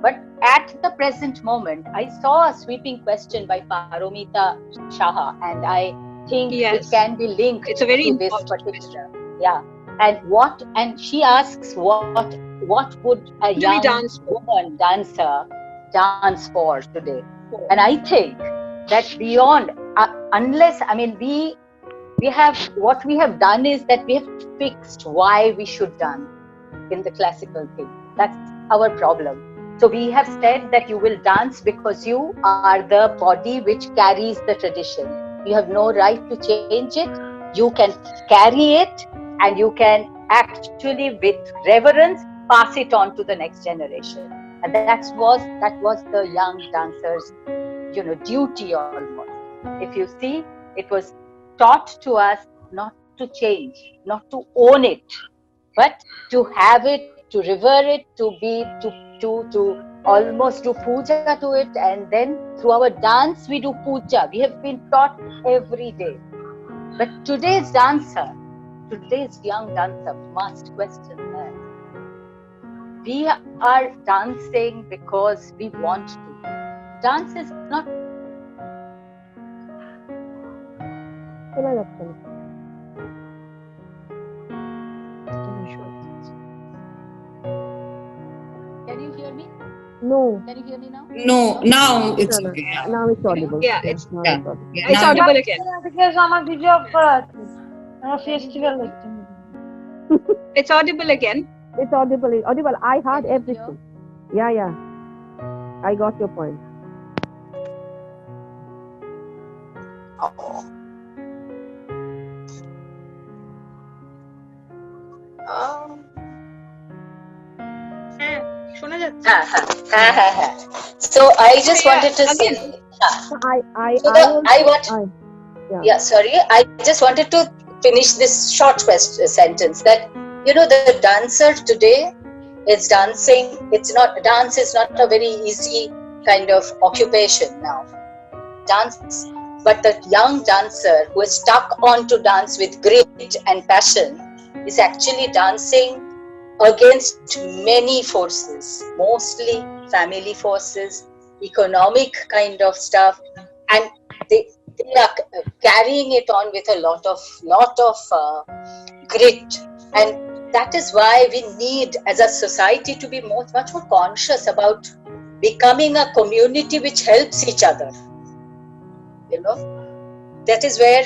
But at the present moment, I saw a sweeping question by Paromita Shaha, and I think it can be linked it's a very to this particular. Yeah. And she asks what would a young woman dancer dance for today? And I think that beyond unless, I mean, we have, what we have done is that we have fixed why we should dance in the classical thing. That's our problem. So we have said that you will dance because you are the body which carries the tradition. You have no right to change it. You can carry it, and you can actually, with reverence, pass it on to the next generation. And that was the young dancers, duty almost. If you see, it was taught to us not to change, not to own it, but to have it, to revere it, to almost do puja to it. And then through our dance we do puja. We have been taught every day. But today's young dancer must question that. We are dancing because we want to. Dance is not. Can you hear me? No. Can you hear me now? No, now it's okay. Yeah. Now it's audible. Yeah, it's now Yeah. it's audible. Yeah, it's now- audible again. It's audible again. It's audible. I heard Can you everything. Yeah. I got your point. হ্যাঁ শোনা যাচ্ছে So I just wanted to say, I just wanted to finish this short sentence that, the dancer today is dancing. Dance is not a very easy kind of occupation now. But the young dancer who is stuck on to dance with grit and passion is actually dancing against many forces, mostly family forces, economic kind of stuff, and they are carrying it on with a lot of grit. And that is why we need, as a society, to be much more conscious about becoming a community which helps each other. That is where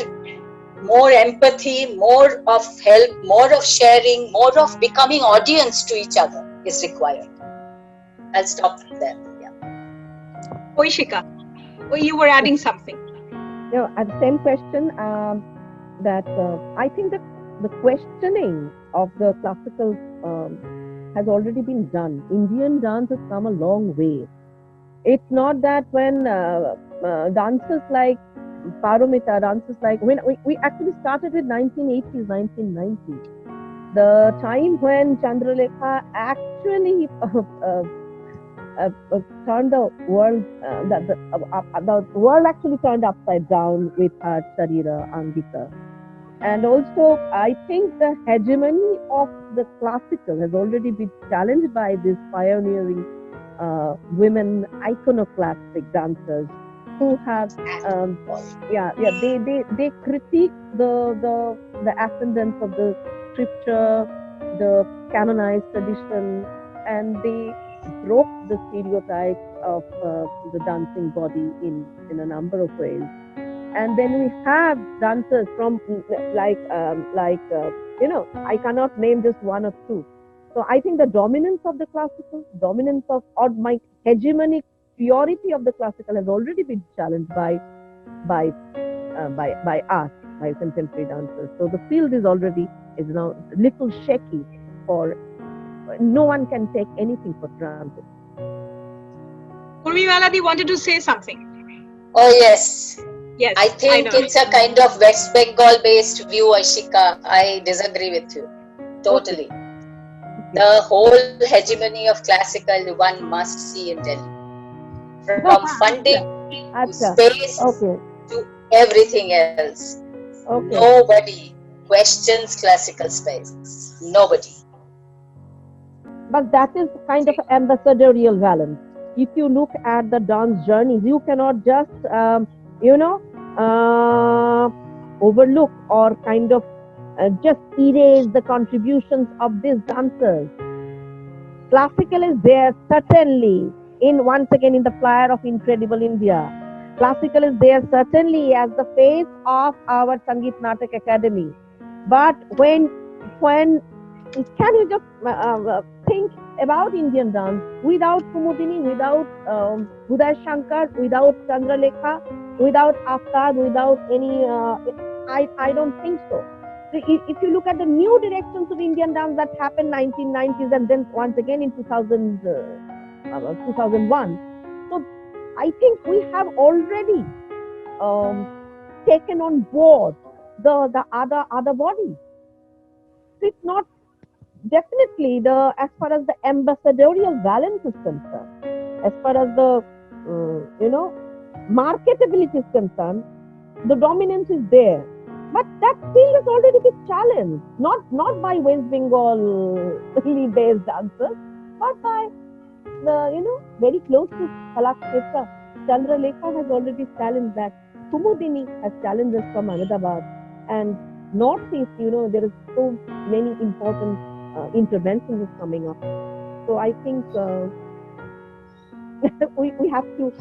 more empathy, more of help, more of sharing, more of becoming audience to each other is required. I'll stop there. Yeah. Oishika, you were adding something. At the same question, that I think that the questioning of the classical has already been done. Indian dance has come a long way. It's not that when dancers like Paromita, dancers like, when we actually started with 1980s, 1990s, the time when Chandralekha actually turned the world, the world actually turned upside down with her Sharira Angika. And also, I think the hegemony of the classical has already been challenged by these pioneering women iconoclastic dancers who have, they critique the ascendance of the scripture, the canonized tradition, and they broke the stereotypes of the dancing body in a number of ways. And then we have dancers from I cannot name just one or two. So I think the dominance of the classical, or my hegemonic purity of the classical has already been challenged by us, by contemporary dancers. So the field is now a little shaky. No one can take anything for granted. Urvi Maladi wanted to say something. Oh yes. Yes, I think it's a kind of West Bengal based view, Ashika. I disagree with you totally. The whole hegemony of classical one must see in Delhi. From funding to space to everything else. Nobody questions classical space. Nobody. But that is kind of ambassadorial balance. If you look at the dance journeys, you cannot just, overlook or kind of just erase the contributions of these dancers. Classical is there, certainly, once again in the flyer of Incredible India. Classical is there certainly as the face of our Sangeet Natak Academy. But when can you just think about Indian dance without Kumudini, without Uday Shankar, without Chandralekha, without Aftab, without any? I don't think so. So if you look at the new directions of Indian dance that happened 1990s and then once again in 2001, so I think we have already taken on board the other bodies. It's not definitely as far as the ambassadorial balance is concerned, as far as the marketability is concerned, the dominance is there. But that field has already been challenged, not by West Bengal based dancers, but by the very close to Kalakshetra. Chandralekha has already challenged that. Kumudini has challenged us from Ahmedabad, and Northeast, there is so many important interventions coming up. So I think we have to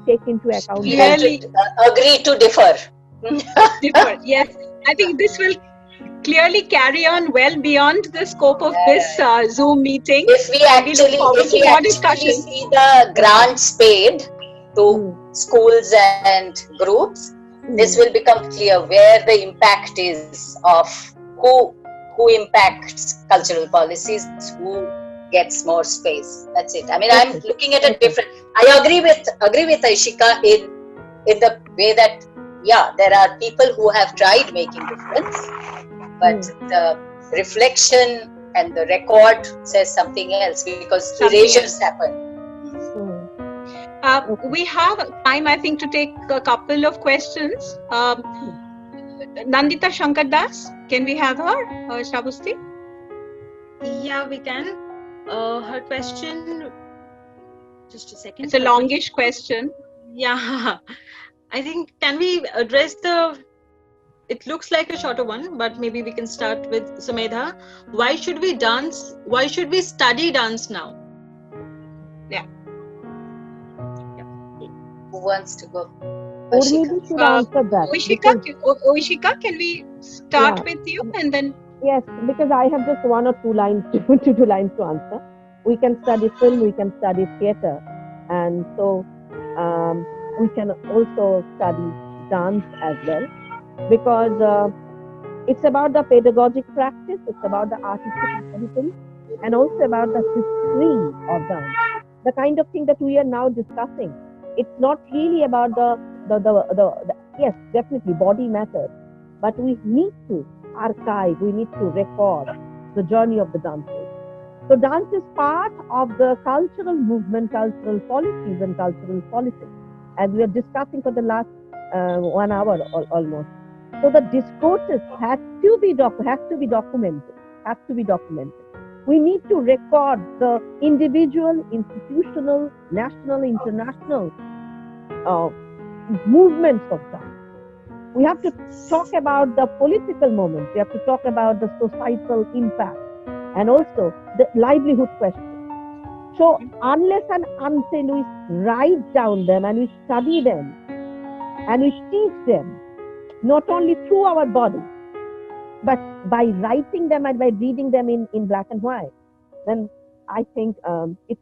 take into account. We have to agree to differ. Differ, yes. I think this will clearly carry on well beyond the scope of this Zoom meeting. If we actually see the grants paid to schools and groups, this will become clear where the impact is of who impacts cultural policies, who gets more space. That's it. I mean, I'm looking at a different. I agree with Aishika in the way that there are people who have tried making difference, but the reflection and the record says something else because erasures happen. We have time, I think, to take a couple of questions. Nandita Shankar Das, can we have her, Shravusti? Yeah, we can. Her question, just a second. It's a longish question. Yeah, I think, can we address it looks like a shorter one, but maybe we can start with Sumedha. Why should we dance? Why should we study dance now? Yeah. Who wants to go? Oishika, can we start with you and then? Yes, because I have just one or two lines to answer. We can study film, we can study theatre, and so we can also study dance as well, because it's about the pedagogic practice, it's about the artistic intelligence, and also about the history of dance. The kind of thing that we are now discussing, it's not really about the yes, definitely body matters, but we need to archive, we need to record the journey of the dancers. So dance is part of the cultural movement, cultural policies and cultural politics, as we are discussing for the last 1 hour almost. So the discourses have to be documented. We need to record the individual, institutional, national, international movements of dance. We have to talk about the political moments. We have to talk about the societal impact and also the livelihood question. So unless and until we write down them and we study them and we teach them, not only through our body, but by writing them and by reading them in black and white, then I think it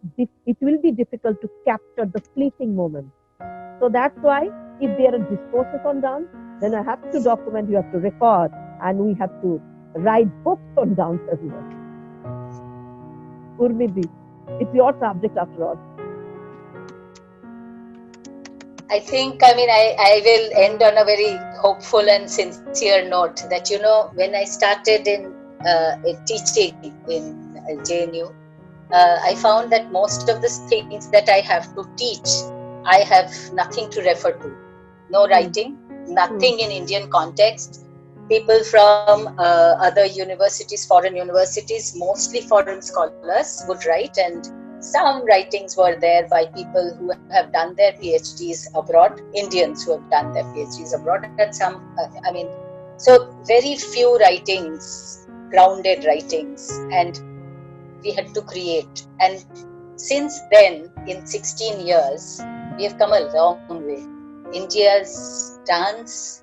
will be difficult to capture the fleeting moments. So that's why if there are discourses on dance, then I have to document, you have to record, and we have to write books on dance as well. Urmidi, it's your subject after all. I think, I will end on a very hopeful and sincere note that, when I started in teaching in JNU, I found that most of the things that I have to teach, I have nothing to refer to. No writing, nothing in Indian context. People from other universities, foreign universities, mostly foreign scholars would write, and some writings were there by people who have done their PhDs abroad, Indians who have done their PhDs abroad, and some, so very few writings, grounded writings, and we had to create. And since then, in 16 years, We have come a long way. India's dance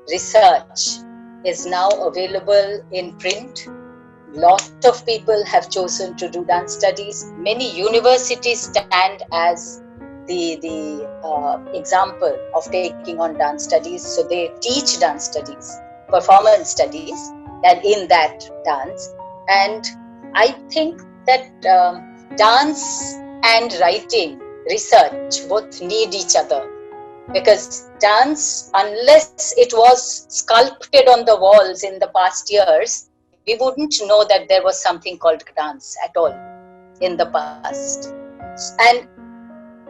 research is now available in print. Lot of people have chosen to do dance studies. Many universities stand as the example of taking on dance studies. So they teach dance studies, performance studies, and in that dance. And I think that dance and writing research both need each other, because dance, unless it was sculpted on the walls in the past years, we wouldn't know that there was something called dance at all in the past. And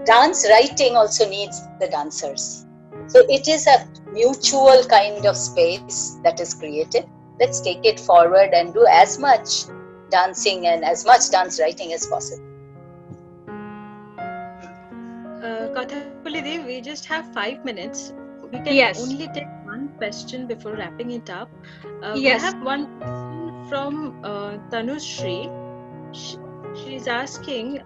dance writing also needs the dancers. So it is a mutual kind of space that is created. Let's take it forward and do as much dancing and as much dance writing as possible. Kauthapalli, we just have 5 minutes. We can only take one question before wrapping it up. We have one question from Tanushree. She's asking,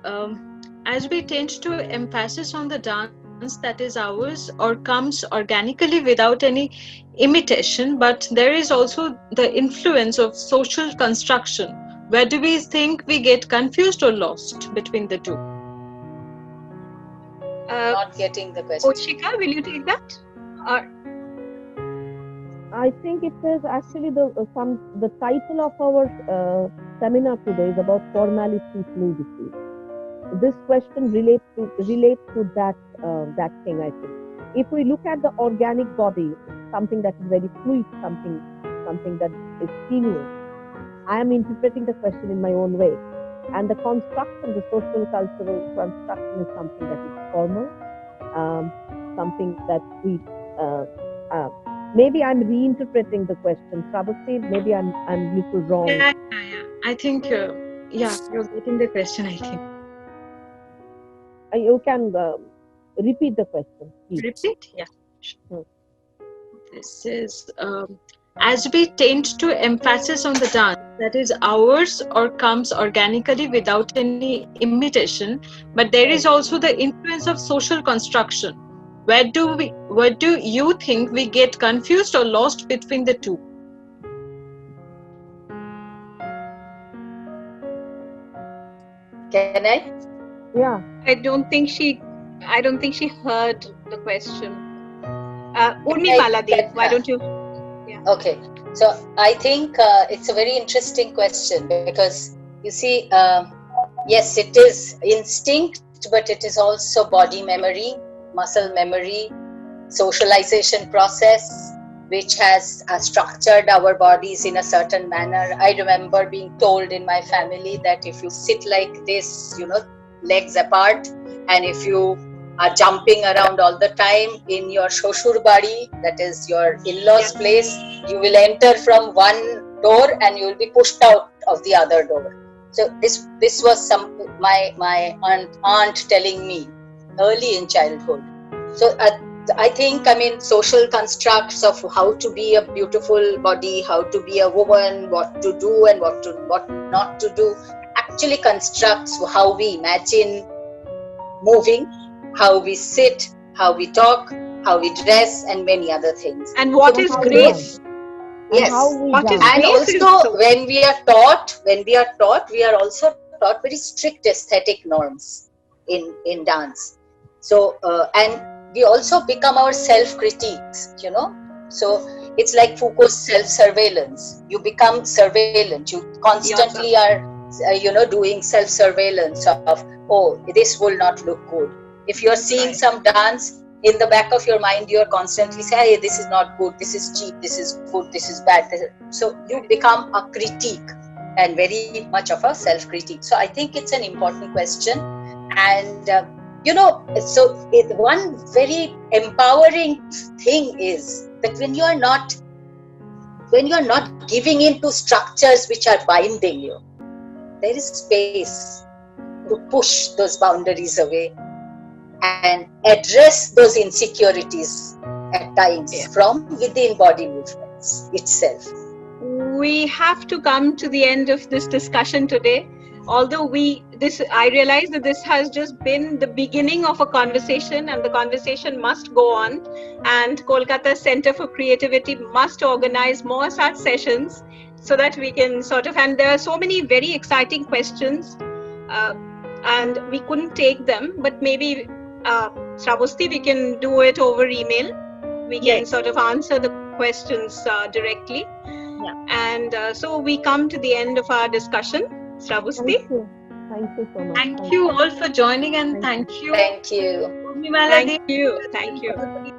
as we tend to emphasis on the dance that is ours or comes organically without any imitation, but there is also the influence of social construction. Where do we think we get confused or lost between the two? Not getting the question. Ochika, will you take that? I think it is actually the title of our seminar today is about formality and fluidity. This question relates to that thing, I think. If we look at the organic body, something that is very fluid, something that is tenuous, I am interpreting the question in my own way. And the construction, the social cultural construction, is something that is formal, something that we maybe I'm reinterpreting the question. Prabhati, maybe I'm a little wrong. Yeah. I think you're getting the question, I think. You can repeat the question, please. Repeat? Yeah. Sure. This is, as we tend to emphasis on the dance that is ours or comes organically without any imitation, but there is also the influence of social construction. Where do you think we get confused or lost between the two? Can I? Yeah. I don't think she heard the question. Urmi Maladev, why don't you? Yeah. Okay. So I think it's a very interesting question, because you see, yes, it is instinct, but it is also body memory, muscle memory, socialization process, which has structured our bodies in a certain manner. I remember being told in my family that if you sit like this, legs apart, and if you are jumping around all the time in your shoshur bari, that is your in-laws place, you will enter from one door and you will be pushed out of the other door. So this was my aunt telling me early in childhood. So I think, social constructs of how to be a beautiful body, how to be a woman, what to do and what not to do, actually constructs how we imagine moving, how we sit, how we talk, how we dress, and many other things. And what is grace? Yes. And also when we are taught, we are also taught very strict aesthetic norms in dance. So and we also become our self-critiques, So it's like Foucault's self-surveillance. You become surveillant. You constantly are, doing self-surveillance of, this will not look good. If you're seeing some dance, in the back of your mind, you're constantly saying, hey, this is not good, this is cheap, this is good, this is bad. So you become a critique and very much of a self-critique. So I think it's an important question. And, one very empowering thing is that when you're not giving in to structures which are binding you, there is space to push those boundaries away and address those insecurities at times from within body movements itself. We have to come to the end of this discussion today. although I realize that this has just been the beginning of a conversation, and the conversation must go on, and Kolkata Center for Creativity must organize more such sessions so that we can and there are so many very exciting questions, and we couldn't take them, but maybe Shravasti, we can do it over email. We can answer the questions directly. And so we come to the end of our discussion. Shravasti? Thank you so much. Thank you all for joining, and thank you. Thank you. Thank you.